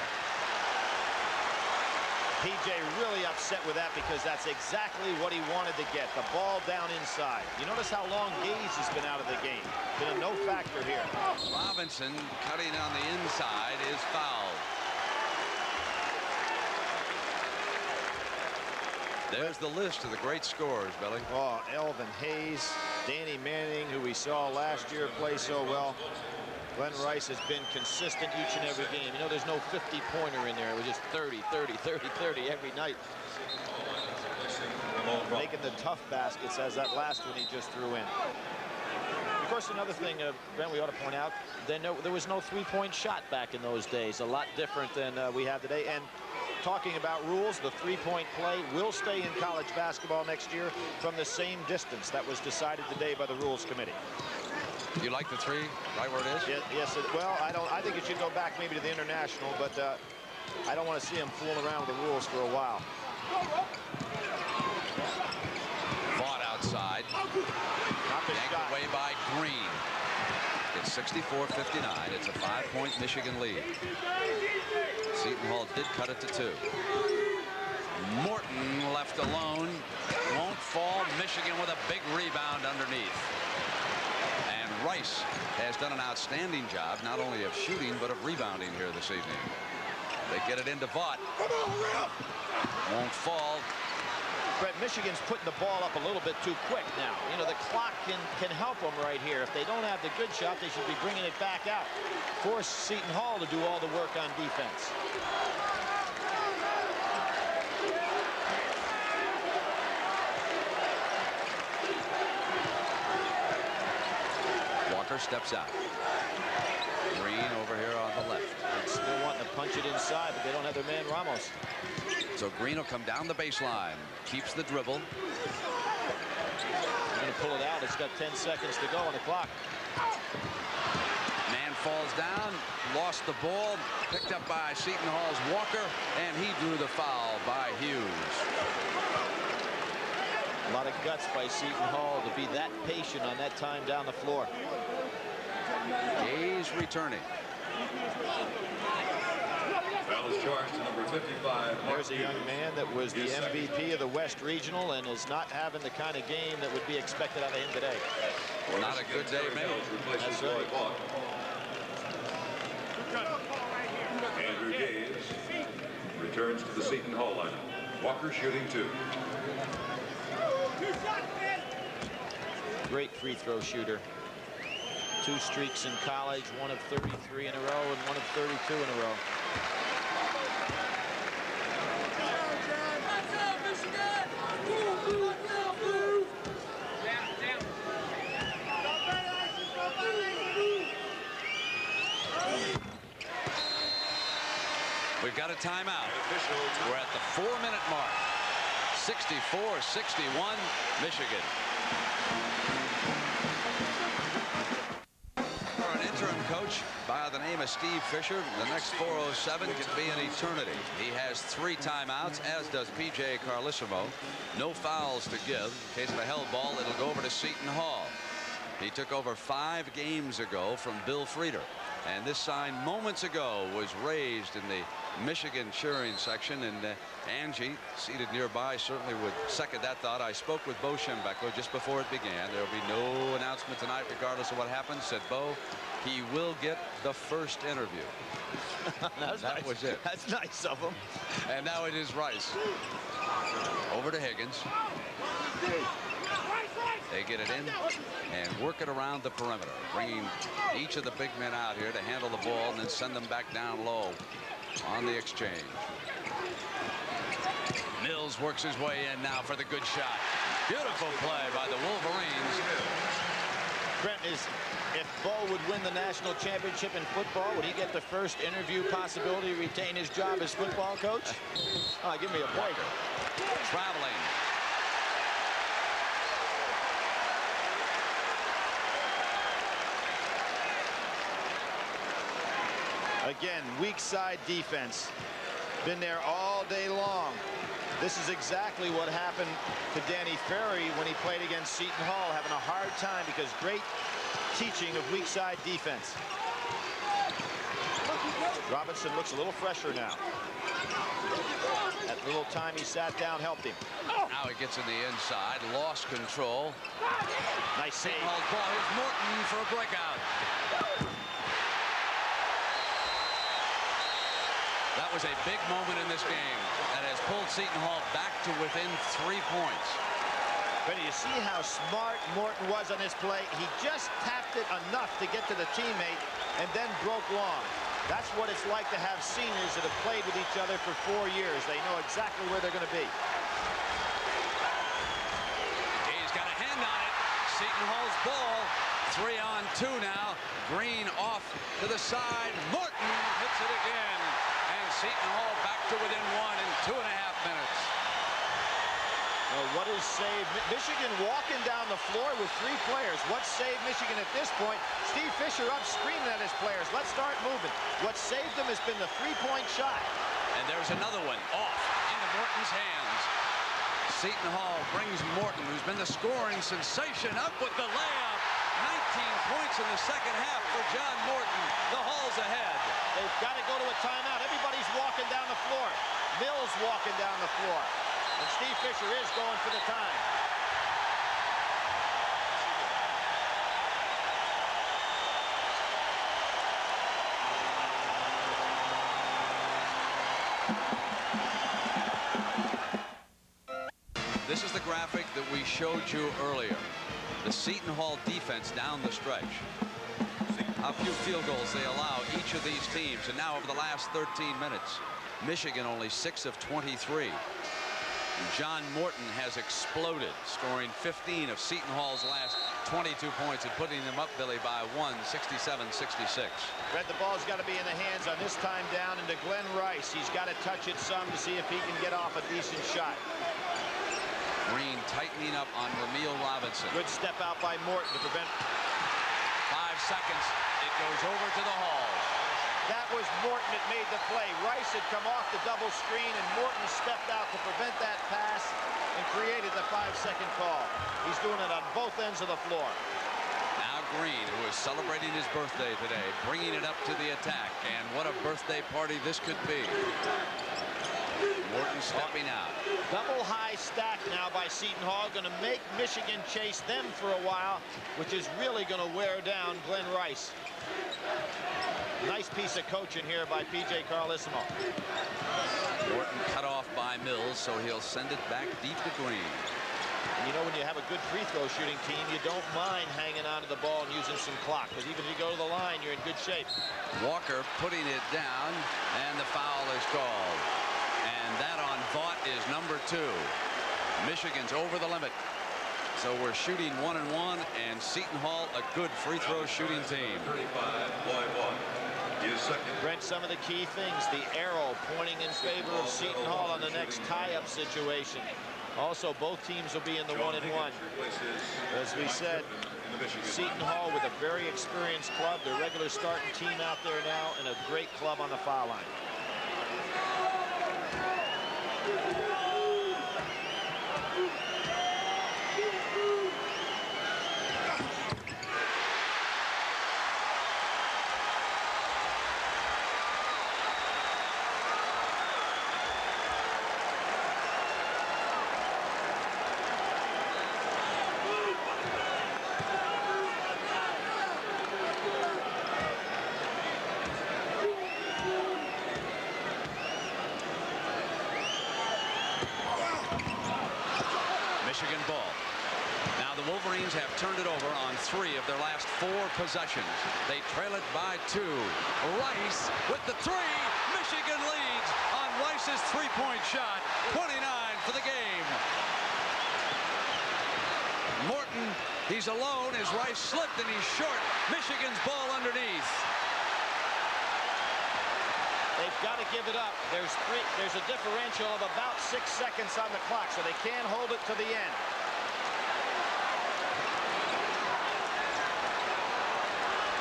PJ really upset with that because that's exactly what he wanted to get, the ball down inside. You notice how long Gaze has been out of the game. Been a no factor here. Robinson cutting on the inside is fouled. There's the list of the great scorers, Billy. Oh, Elvin Hayes, Danny Manning, who we saw last year play so well. Glenn Rice has been consistent each and every game. You know, there's no 50-pointer in there. It was just 30, 30, 30, 30 every night. Making the tough baskets, as that last one he just threw in. Of course, another thing, Brent, we ought to point out, there was no three-point shot back in those days. A lot different than we have today. And talking about rules, the three-point play will stay in college basketball next year from the same distance. That was decided today by the Rules Committee. You like the three, right where it is? Yes. Well, I think it should go back maybe to the international, but I don't want to see him fooling around with the rules for a while. Vaught outside. Yanked away by Green. It's 64-59. It's a 5-point Michigan lead. Seton Hall did cut it to 2. Morton left alone. Won't fall. Michigan with a big rebound underneath. And Rice has done an outstanding job, not only of shooting, but of rebounding here this evening. They get it into Vaught. Won't fall. Brett, Michigan's putting the ball up a little bit too quick now. You know, the clock can help them right here. If they don't have the good shot, they should be bringing it back out. Force Seton Hall to do all the work on defense. Walker steps out. Green over here on the left. Still wanting to punch it inside, but they don't have their man Ramos. So Green will come down the baseline. Keeps the dribble. They're going to pull it out. It's got 10 seconds to go on the clock. Man falls down. Lost the ball. Picked up by Seton Hall's Walker. And he drew the foul by Hughes. A lot of guts by Seton Hall to be that patient on that time down the floor. Hayes returning. Foul is charged to number 55. There's a young man that was the MVP of the West Regional and is not having the kind of game that would be expected out of him today. Well, not a good day, maybe. That's right. Andrew Gaze returns to the Seton Hall line. Walker shooting 2. Great free throw shooter. 2 streaks in college, 1 of 33 in a row and 1 of 32 in a row. We've got a timeout. We're at the 4-minute mark. 64-61, Michigan. For an interim coach by the name of Steve Fisher, the next 4:07 could be an eternity. He has 3 timeouts, as does P.J. Carlissimo. No fouls to give. In case of a held ball, it'll go over to Seton Hall. He took over 5 games ago from Bill Frieder. And this sign moments ago was raised in the Michigan cheering section, and Angie, seated nearby, certainly would second that thought. I spoke with Bo Schembechler just before it began. There will be no announcement tonight regardless of what happens. Said Bo, he will get the first interview. That was it. That's nice of him. And now it is Rice. Over to Higgins. They get it in and work it around the perimeter, bringing each of the big men out here to handle the ball and then send them back down low on the exchange. Mills works his way in now for the good shot. Beautiful play by the Wolverines. Brent, if Bo would win the national championship in football, would he get the first interview possibility to retain his job as football coach? Oh, give me a break. Traveling. Again, weak side defense. Been there all day long. This is exactly what happened to Danny Ferry when he played against Seton Hall, having a hard time because great teaching of weak side defense. Robinson looks a little fresher now. That little time he sat down helped him. Now he gets in the inside, lost control. Nice save. Seton Hall's ball. Here's Morton for a breakout. That was a big moment in this game that has pulled Seton Hall back to within 3 points. But you see how smart Morton was on this play. He just tapped it enough to get to the teammate and then broke long. That's what it's like to have seniors that have played with each other for 4 years. They know exactly where they're going to be. He's got a hand on it. Seton Hall's ball. 3-on-2 now. Green off to the side. Morton hits it again. And Seton Hall back to within 1 in 2.5 minutes. Well, what is saved? Michigan walking down the floor with 3 players. What saved Michigan at this point? Steve Fisher up screaming at his players. Let's start moving. What saved them has been the 3-point shot. And there's another one off into Morton's hands. Seton Hall brings Morton, who's been the scoring sensation, up with the layup. 19 points in the second half for John Morton. The Hall's ahead. They've got to go to a timeout. Everybody's walking down the floor. Mills walking down the floor. And Steve Fisher is going for the time. This is the graphic that we showed you earlier. The Seton Hall defense down the stretch. How few field goals they allow each of these teams. And now over the last 13 minutes, Michigan only 6 of 23. And John Morton has exploded, scoring 15 of Seton Hall's last 22 points and putting them up, Billy, by 1, 67-66. Red, the ball's got to be in the hands on this time down into Glenn Rice. He's got to touch it some to see if he can get off a decent shot. Green tightening up on Ramil Robinson. Good step out by Morton to prevent. 5 seconds. It goes over to the Hall. That was Morton that made the play. Rice had come off the double screen, and Morton stepped out to prevent that pass and created the 5-second call. He's doing it on both ends of the floor. Now Green, who is celebrating his birthday today, bringing it up to the attack. And what a birthday party this could be. Morton stepping out. Double high stack now by Seton Hall. Going to make Michigan chase them for a while, which is really going to wear down Glenn Rice. Nice piece of coaching here by P.J. Carlissimo. Morton cut off by Mills, so he'll send it back deep to Green. And you know, when you have a good free throw shooting team, you don't mind hanging onto the ball and using some clock, because even if you go to the line, you're in good shape. Walker putting it down, and the foul is called. And that on Vaught is number 2. Michigan's over the limit. So we're shooting 1-1, and Seton Hall a good free throw shooting team. Brent, some of the key things, the arrow pointing in favor of Seton Hall on the next tie-up situation. Also, both teams will be in the 1-1. As we said, Seton Hall with a very experienced club, their regular starting team out there now, and a great club on the foul line. Michigan ball. Now the Wolverines have turned it over on 3 of their last 4 possessions. They trail it by 2. Rice with the 3. Michigan leads on Rice's 3-point shot. 29 for the game. Morton, he's alone as Rice slipped and he's short. Michigan's ball underneath. They've got to give it up. There's a differential of about 6 seconds on the clock, so they can't hold it to the end.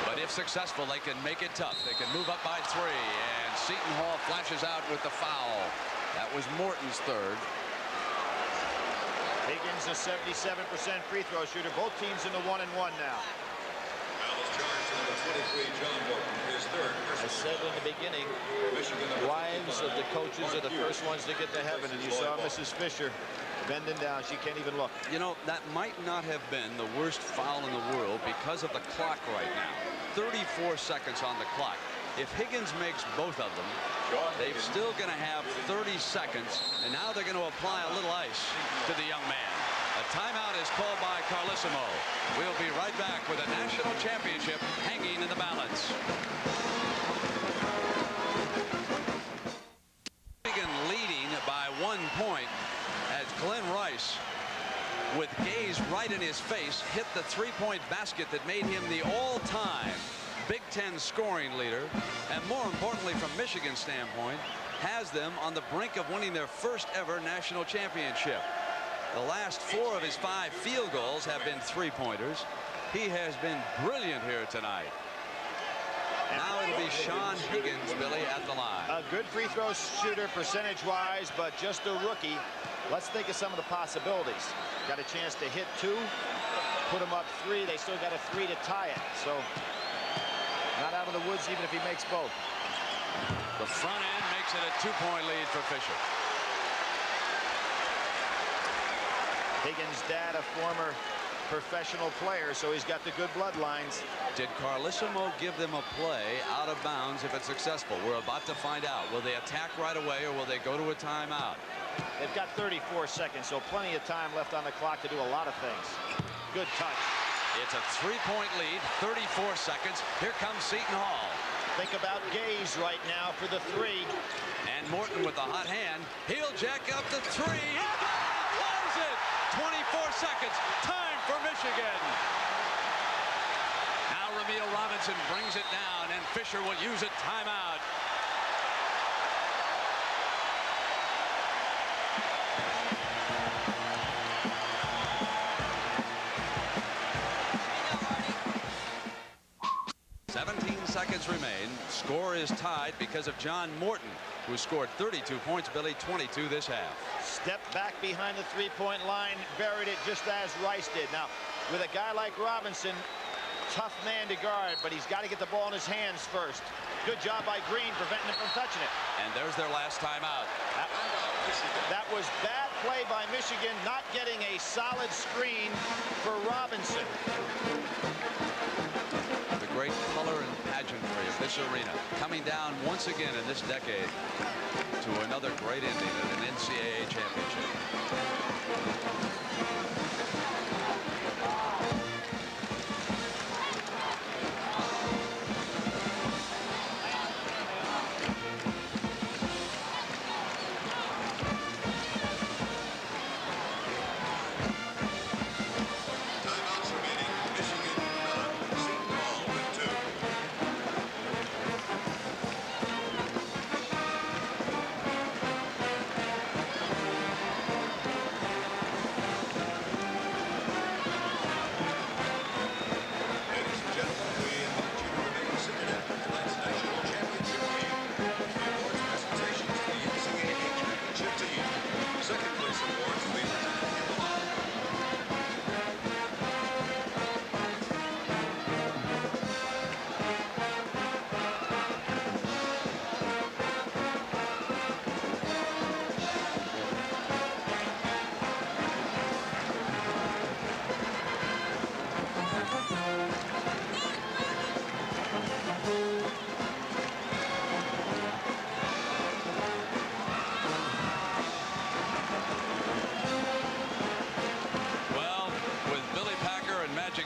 But if successful, they can make it tough. They can move up by 3, and Seton Hall flashes out with the foul. That was Morton's 3rd. Higgins a 77% free throw shooter. Both teams in the 1-1 now. I said in the beginning, wives of the coaches are the first ones to get to heaven, and you saw Mrs. Fisher bending down. She can't even look. You know, that might not have been the worst foul in the world because of the clock right now. 34 seconds on the clock. If Higgins makes both of them, They're still going to have 30 seconds, and now they're going to apply a little ice to the young man. A timeout is called by Carlissimo. We'll be right back with a national championship hanging in the balance. Michigan leading by 1 point as Glenn Rice, with gaze right in his face, hit the three-point basket that made him the all-time Big Ten scoring leader, and more importantly from Michigan's standpoint, has them on the brink of winning their first ever national championship. The last 4 of his 5 field goals have been three-pointers. He has been brilliant here tonight. Now it'll be Sean Higgins, Billy, at the line. A good free throw shooter percentage-wise, but just a rookie. Let's think of some of the possibilities. Got a chance to hit 2, put him up 3. They still got a 3 to tie it. So not out of the woods even if he makes both. The front end makes it a 2-point lead for Fisher. Higgins' dad, a former professional player, so he's got the good bloodlines. Did Carlissimo give them a play out of bounds if it's successful? We're about to find out. Will they attack right away or will they go to a timeout? They've got 34 seconds, so plenty of time left on the clock to do a lot of things. Good touch. It's a 3-point lead, 34 seconds. Here comes Seton Hall. Think about Gaze right now for the 3. And Morton with the hot hand. He'll jack up the 3. Close it. 24 seconds. Time for Michigan. Now Ramil Robinson brings it down, and Fisher will use it. Timeout. Seconds remain. Score is tied because of John Morton, who scored 32 points, Billy, 22 this half. Stepped back behind the three-point line, buried it just as Rice did. Now, with a guy like Robinson, tough man to guard, but he's got to get the ball in his hands first. Good job by Green preventing him from touching it. And there's their last timeout. That was bad play by Michigan, not getting a solid screen for Robinson. The great color and pageantry of this arena coming down once again in this decade to another great ending at an NCAA championship.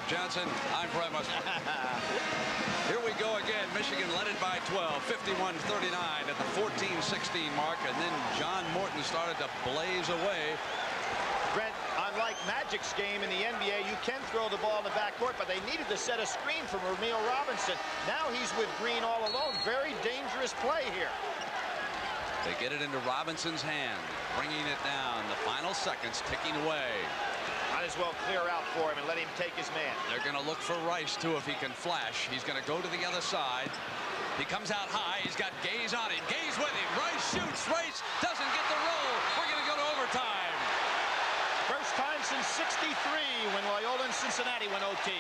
Johnson, I'm Brett Musser. Here we go again. Michigan led it by 12, 51-39 at the 14-16 mark, and then John Morton started to blaze away. Brent, unlike Magic's game in the NBA, you can throw the ball in the backcourt, but they needed to set a screen from Ramil Robinson. Now he's with Green all alone. Very dangerous play here. They get it into Robinson's hand, bringing it down. The final seconds ticking away. Might as well clear out for him and let him take his man. They're going to look for Rice, too, if he can flash. He's going to go to the other side. He comes out high. He's got Gaze on him. Gaze with him. Rice shoots. Rice doesn't get the roll. We're going to go to overtime. First time since '63 when Loyola and Cincinnati went OT.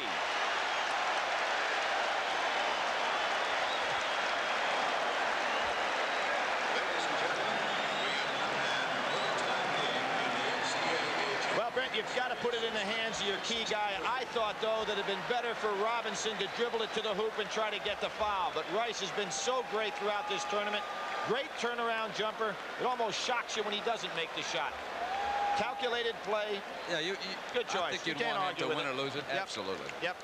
You've got to put it in the hands of your key guy. I thought, though, that it had been better for Robinson to dribble it to the hoop and try to get the foul. But Rice has been so great throughout this tournament. Great turnaround jumper. It almost shocks you when he doesn't make the shot. Calculated play. Yeah, good choice. I think you'd want him to win or lose it. Yep. Absolutely. Yep.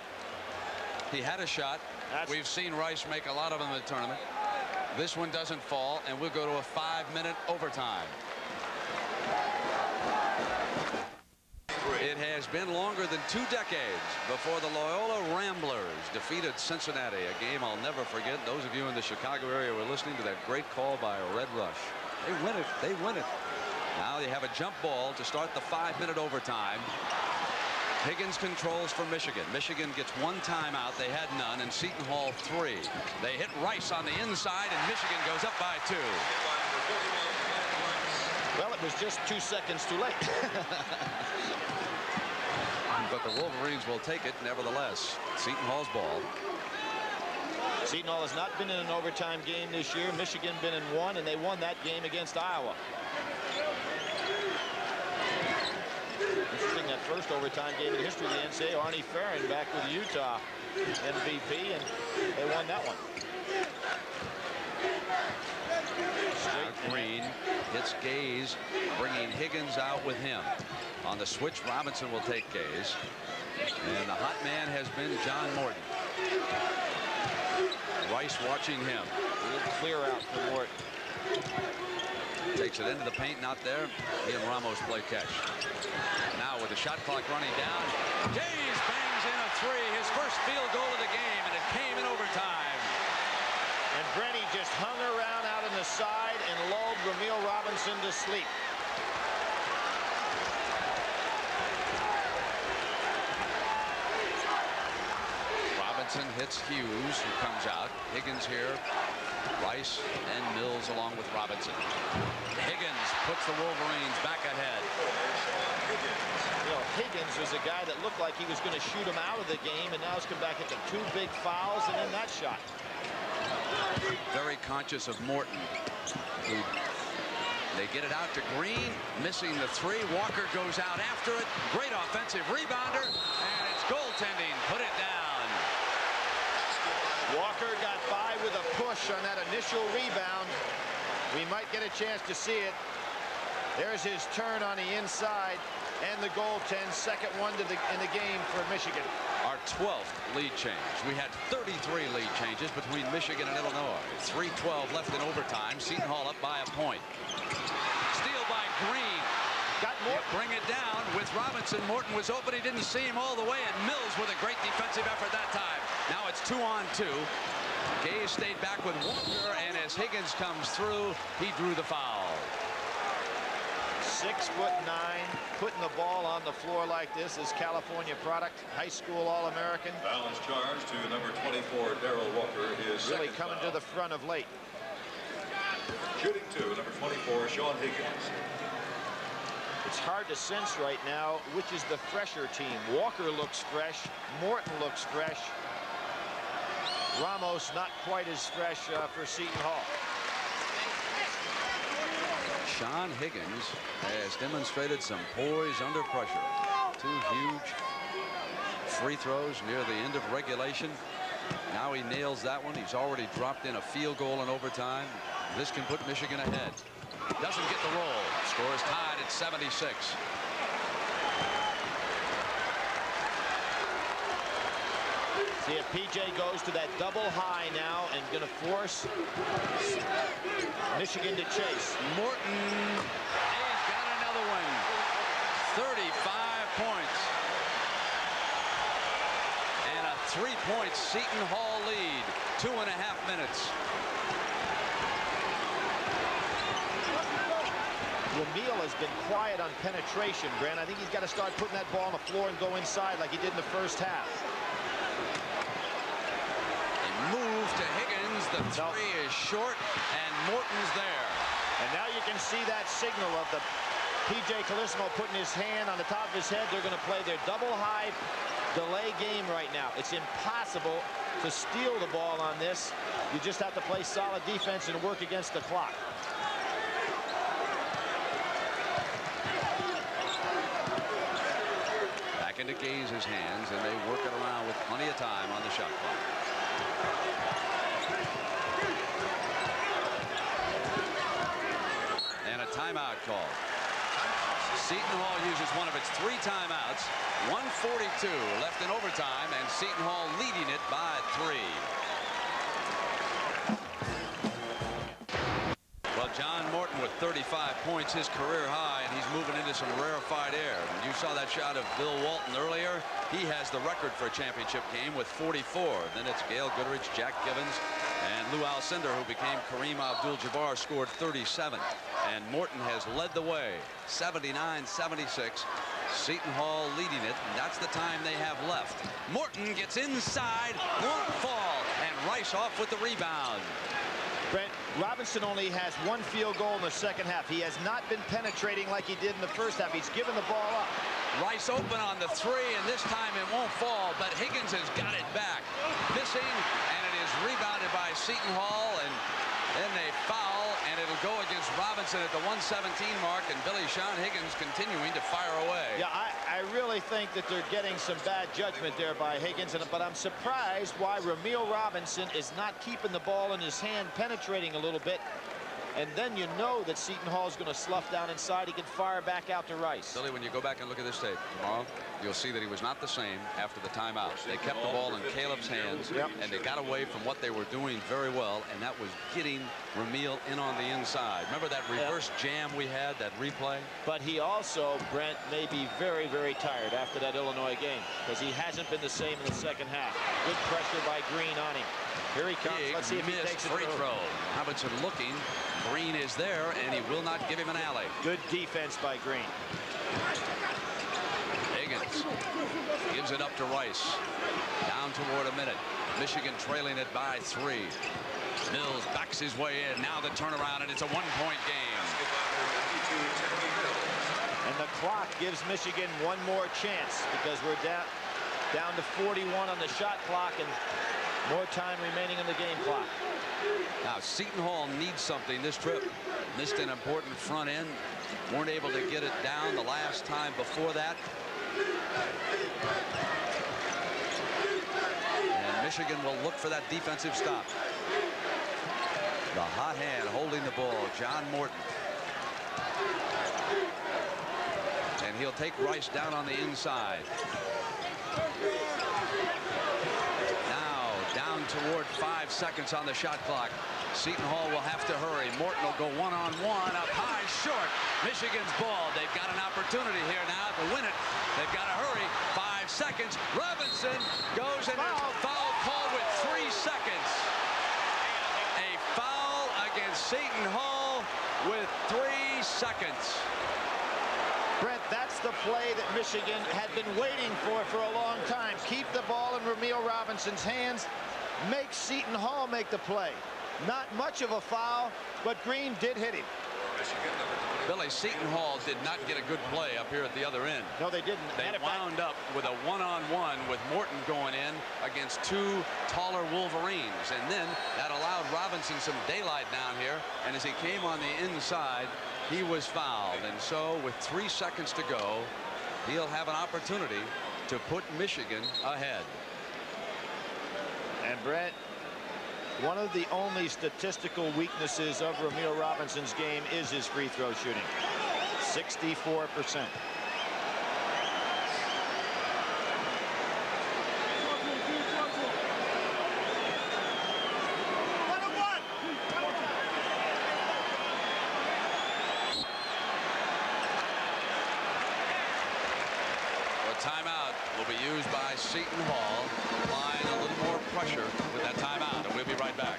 He had a shot. We've seen Rice make a lot of them in the tournament. This one doesn't fall, and we'll go to a 5-minute overtime. It has been longer than 2 decades before the Loyola Ramblers defeated Cincinnati, a game I'll never forget. Those of you in the Chicago area were listening to that great call by Red Rush. They win it. They win it. Now they have a jump ball to start the 5-minute overtime. Higgins controls for Michigan. Michigan gets 1 timeout. They had none, and Seton Hall 3. They hit Rice on the inside, and Michigan goes up by 2. Well, it was just 2 seconds too late. But the Wolverines will take it nevertheless. Seton Hall's ball. Seton Hall has not been in an overtime game this year. Michigan been in 1, and they won that game against Iowa. Interesting, that first overtime game in the history of the NCAA. Arnie Farron back with Utah MVP, and they won that one. Green hits Gaze, bringing Higgins out with him. On the switch, Robinson will take Gaze. And the hot man has been John Morton. Rice watching him. A little clear out for Morton. Takes it into the paint, not there. He and Ramos play catch. Now with the shot clock running down, Gaze bangs in a 3, his first field goal of the game, and it came in overtime. And Brenny just hung around out on the side and lulled Ramil Robinson to sleep. Robinson hits Hughes, who comes out. Higgins here. Rice and Mills along with Robinson. Higgins puts the Wolverines back ahead. You know, Higgins was a guy that looked like he was going to shoot him out of the game, and now he's come back into 2 big fouls and then that shot. Very conscious of Morton. They get it out to Green, missing the 3. Walker goes out after it. Great offensive rebounder, and it's goaltending. Put it down. Walker got by with a push on that initial rebound. We might get a chance to see it. There's his turn on the inside, and the goaltend, second one in the game for Michigan. Our 12th lead change. We had 33 lead changes between Michigan and Illinois. 3:12 left in overtime. Seton Hall up by a point. Steal by Green. Got Morton. Bring it down with Robinson. Morton was open. He didn't see him all the way, and Mills with a great defensive effort that time. Now it's 2-on-2. Gaze stayed back with Walker, and as Higgins comes through, he drew the foul. 6'9", putting the ball on the floor like this is California product. High school All-American. Foul is charged to number 24, Darrell Walker. His really second coming foul. to the front of late. Shooting 2, number 24, Sean Higgins. It's hard to sense right now which is the fresher team. Walker looks fresh. Morton looks fresh. Ramos not quite as fresh for Seton Hall. Sean Higgins has demonstrated some poise under pressure. 2 huge free throws near the end of regulation. Now he nails that one. He's already dropped in a field goal in overtime. This can put Michigan ahead. Doesn't get the roll. Score is tied at 76. See if PJ goes to that double high now and going to force Michigan to chase. Morton, he's got another one. 35 points. And a 3-point Seton Hall lead. 2.5 minutes. Ramil has been quiet on penetration, Brent. I think he's got to start putting that ball on the floor and go inside like he did in the first half. Move to Higgins. The 3 is short, and Morton's there. And now you can see that signal of the P.J. Calissimo putting his hand on the top of his head. They're going to play their double high delay game right now. It's impossible to steal the ball on this. You just have to play solid defense and work against the clock. Back into Gaze's hands, and they work it around with plenty of time on the shot clock. timeout call. Seton Hall uses one of its 3 timeouts. 1:42 left in overtime, and Seton Hall leading it by 3. Well, John Morton with 35 points, his career high, and he's moving into some rarefied air. You saw that shot of Bill Walton earlier. He has the record for a championship game with 44. Then it's Gail Goodrich, Jack Givens, and Lou Alcindor, who became Kareem Abdul-Jabbar, scored 37. And Morton has led the way, 79-76. Seton Hall leading it, and that's the time they have left. Morton gets inside, won't fall, and Rice off with the rebound. Brent, Robinson only has 1 field goal in the second half. He has not been penetrating like he did in the first half. He's given the ball up. Rice open on the 3, and this time it won't fall, but Higgins has got it back. Missing, and it is rebounded by Seton Hall, and then they foul, and it'll go against Robinson at the 1:17 mark, and Billy Sean Higgins continuing to fire away. Yeah, I really think that they're getting some bad judgment there by Higgins, but I'm surprised why Ramil Robinson is not keeping the ball in his hand, penetrating a little bit. And then you know that Seton Hall is going to slough down inside. He can fire back out to Rice. Billy, when you go back and look at this tape tomorrow, you'll see that he was not the same after the timeout. They kept the ball in Caleb's hands, and they got away from what they were doing very well, and that was getting Ramil in on the inside. Remember that reverse jam we had, that replay? But he also, Brent, may be very, very tired after that Illinois game, because he hasn't been the same in the second half. Good pressure by Green on him. Here he comes. Let's see if he takes it. Free throw. Robinson looking. Green is there, and he will not give him an alley. Good defense by Green. Higgins gives it up to Rice. Down toward a minute. Michigan trailing it by 3. Mills backs his way in. Now the turnaround, and it's a 1-point game. And the clock gives Michigan one more chance, because we're down to 41 on the shot clock, and more time remaining in the game clock. Now Seton Hall needs something this trip. Missed an important front end. Weren't able to get it down the last time before that. And Michigan will look for that defensive stop. The hot hand holding the ball, John Morton. And he'll take Rice down on the inside. Down toward 5 seconds on the shot clock. Seton Hall will have to hurry. Morton will go one-on-one, up high, short. Michigan's ball. They've got an opportunity here now to win it. They've got to hurry. 5 seconds. Robinson goes in. Foul call with 3 seconds. A foul against Seton Hall with 3 seconds. Brent, that's the play that Michigan had been waiting for a long time. Keep the ball in Ramil Robinson's hands. Make Seton Hall make the play. Not much of a foul, but Green did hit him. Billy, Seton Hall did not get a good play up here at the other end. No, they didn't. They wound up with a one-on-one with Morton going in against 2 taller Wolverines. And then that allowed Robinson some daylight down here. And as he came on the inside, he was fouled. And so with 3 seconds to go, he'll have an opportunity to put Michigan ahead. And Brett, one of the only statistical weaknesses of Ramil Robinson's game is his free throw shooting. 64%. Timeout will be used by Seton Hall, applying a little more pressure with that timeout, and we'll be right back.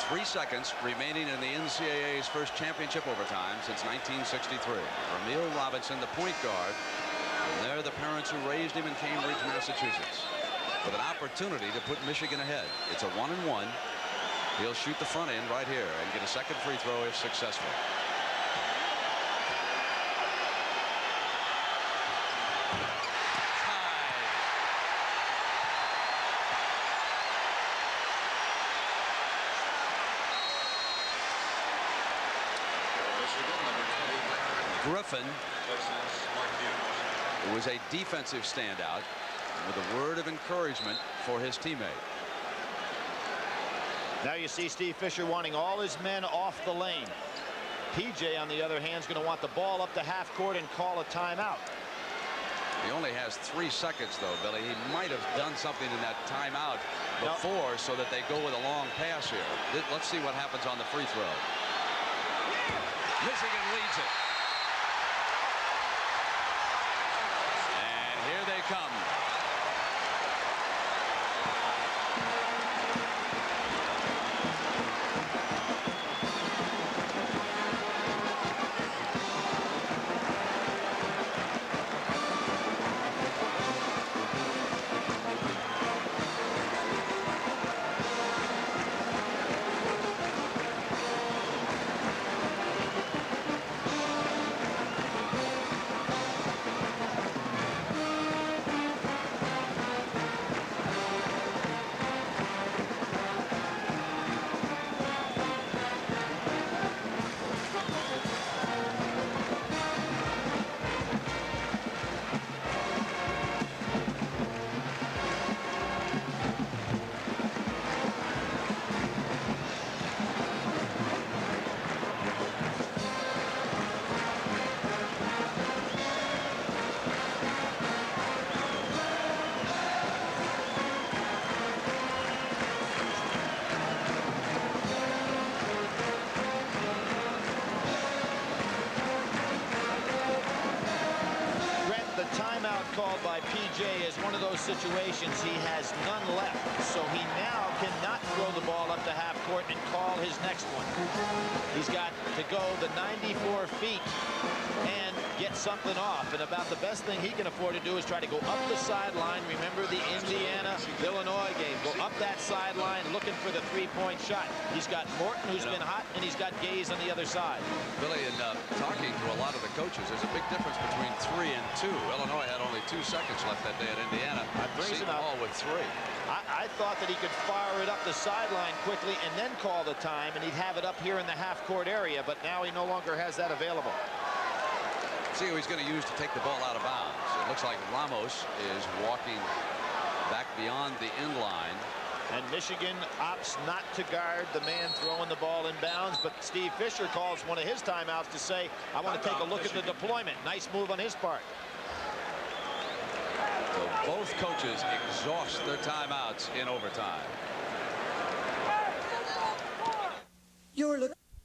3 seconds remaining in the NCAA's first championship overtime since 1963. Ramil Robinson, the point guard, and they're the parents who raised him in Cambridge, Massachusetts, with an opportunity to put Michigan ahead. It's a 1-and-1. He'll shoot the front end right here and get a second free throw if successful. Griffin was a defensive standout with a word of encouragement for his teammate. Now you see Steve Fisher wanting all his men off the lane. PJ, on the other hand, is going to want the ball up to half court and call a timeout. He only has 3 seconds, though, Billy. He might have done something in that timeout before so that they go with a long pass here. Let's see what happens on the free throw. Michigan leads it. And here they come. Called by PJ is one of those situations he has none left, so he now cannot throw the ball up to half court and call his next one. He's got to go the 94 feet and get something off, and about the best thing he can afford to do is try to go up the sideline. Remember the Indiana-Illinois game. Go up that sideline looking for the three-point shot. He's got Morton, who's been hot, and he's got Gaze on the other side. Billy, in talking to a lot of the coaches, there's a big difference between 3 and 2. Illinois had only 2 seconds left that day at Indiana. Seton Hall with 3. I thought that he could fire it up the sideline quickly and then call the time, and he'd have it up here in the half-court area, but now he no longer has that available. See who he's going to use to take the ball out of bounds. It looks like Ramos is walking back beyond the end line. And Michigan opts not to guard the man throwing the ball in bounds, but Steve Fisher calls one of his timeouts to say, I want to take a look at the deployment. Nice move on his part. So both coaches exhaust their timeouts in overtime.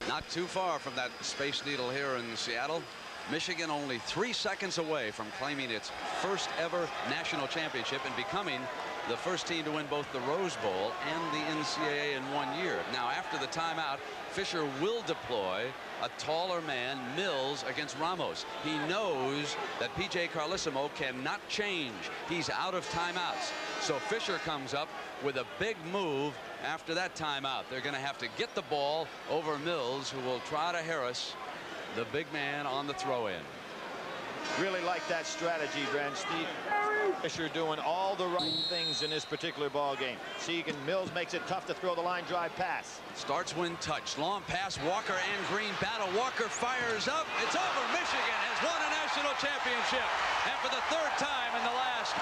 Not too far from that Space Needle here in Seattle. Michigan only 3 seconds away from claiming its first ever national championship and becoming the first team to win both the Rose Bowl and the NCAA in 1 year. Now, after the timeout, Fisher will deploy a taller man, Mills, against Ramos. He knows that P.J. Carlesimo cannot change. He's out of timeouts. So Fisher comes up with a big move after that timeout. They're going to have to get the ball over Mills, who will try to harass the big man on the throw-in. Really like that strategy, Brent. Steve Fisher doing all the right things in this particular ball game. Segan Mills makes it tough to throw the line drive pass. Starts when touched. Long pass. Walker and Green battle. Walker fires up. It's over. Michigan has won a national championship. And for the 3rd time in the last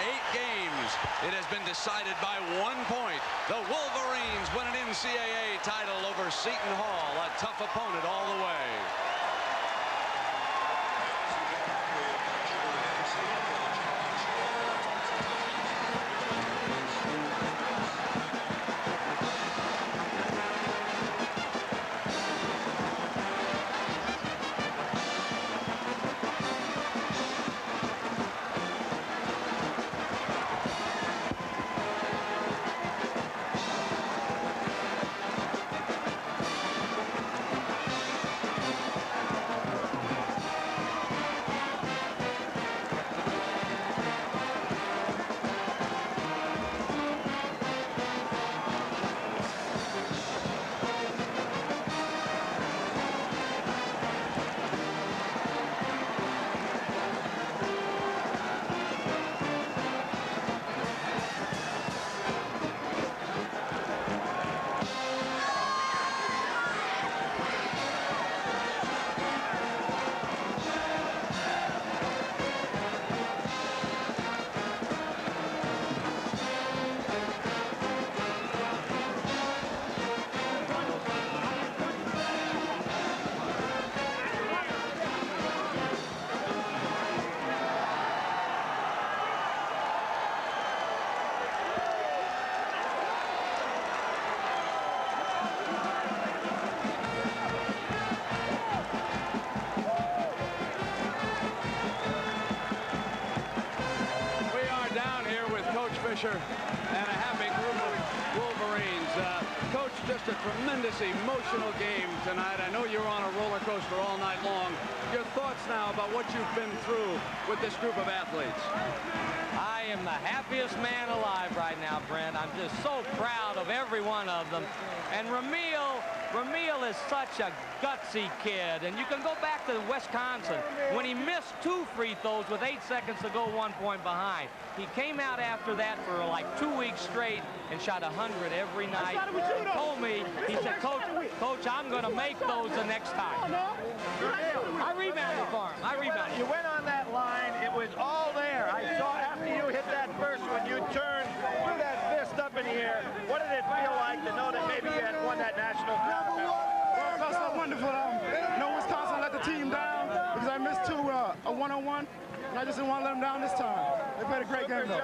8 games, it has been decided by 1 point. The Wolverines win an NCAA title over Seton Hall. A tough opponent all the way. Fisher and a happy group of Wolverines. Coach, just a tremendous emotional game tonight. I know you were on a roller coaster all night long. Your thoughts now about what you've been through with this group of athletes? I am the happiest man alive right now, Brent. I'm just so proud of every one of them. And Ramil is such a gutsy kid. And you can go back to Wisconsin when he missed 2 free throws with 8 seconds to go, 1 point behind. He came out after that for like 2 weeks straight and shot 100 every night. He told me, he said, Coach, I'm going to make those the next time. I rebounded for him. I rebounded. You went on that line. It was all there. I saw after you hit that first one, you turned, threw that fist up in the air. What did it feel like to know that maybe you had won that national championship? Well, it felt so wonderful. Wisconsin let the team down because I missed a one-on-one, and I just didn't want to let them down this time. They played a great game, though.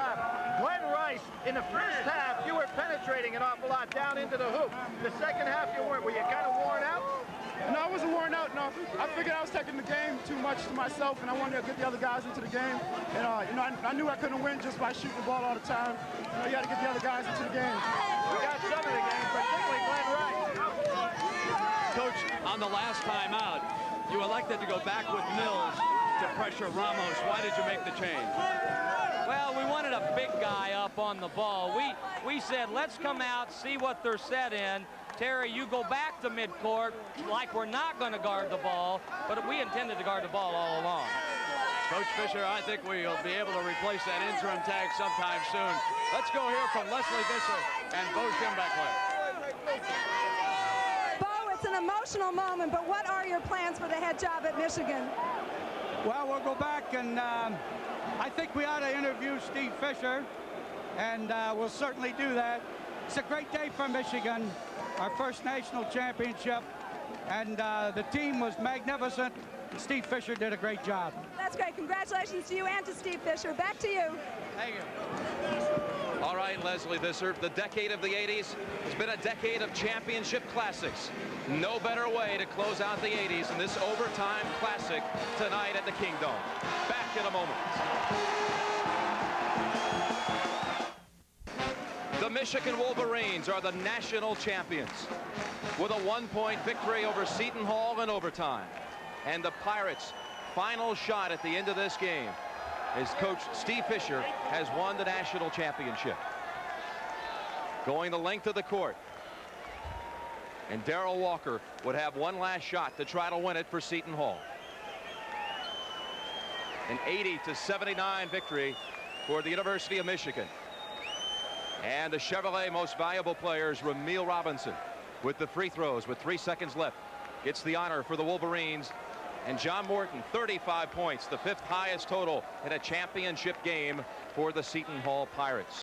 Glenn Rice, in the first half, you were penetrating an awful lot down into the hoop. The second half, you weren't. Were you kind of worn out? No, I wasn't worn out, no. I figured I was taking the game too much to myself, and I wanted to get the other guys into the game. And, I knew I couldn't win just by shooting the ball all the time. You had to get the other guys into the game. We got some of the game, particularly Glenn Rice. Coach, on the last time out, you elected to go back with Mills to pressure Ramos. Why did you make the change? Well, we wanted a big guy up on the ball. We said, let's come out, see what they're set in. Terry, you go back to midcourt like we're not going to guard the ball, but we intended to guard the ball all along. Coach Fisher, I think we'll be able to replace that interim tag sometime soon. Let's go hear from Leslie Visser and Bo Schembechler. Bo, it's an emotional moment, but what are your plans for the head job at Michigan? Well, we'll go back, and I think we ought to interview Steve Fisher, and we'll certainly do that. It's a great day for Michigan, our first national championship, and the team was magnificent. Steve Fisher did a great job. That's great. Congratulations to you and to Steve Fisher. Back to you. Thank you. All right, Leslie Visser, the decade of the 80s has been a decade of championship classics. No better way to close out the 80s than this overtime classic tonight at the Kingdome. Back in a moment. The Michigan Wolverines are the national champions with a 1-point victory over Seton Hall in overtime. And the Pirates' final shot at the end of this game is Coach Steve Fisher has won the national championship. Going the length of the court. And Darrell Walker would have one last shot to try to win it for Seton Hall. An 80-79 victory for the University of Michigan. And the Chevrolet most valuable players, Ramil Robinson, with the free throws with 3 seconds left, gets the honor for the Wolverines. And John Morton, 35 points, the 5th highest total in a championship game for the Seton Hall Pirates.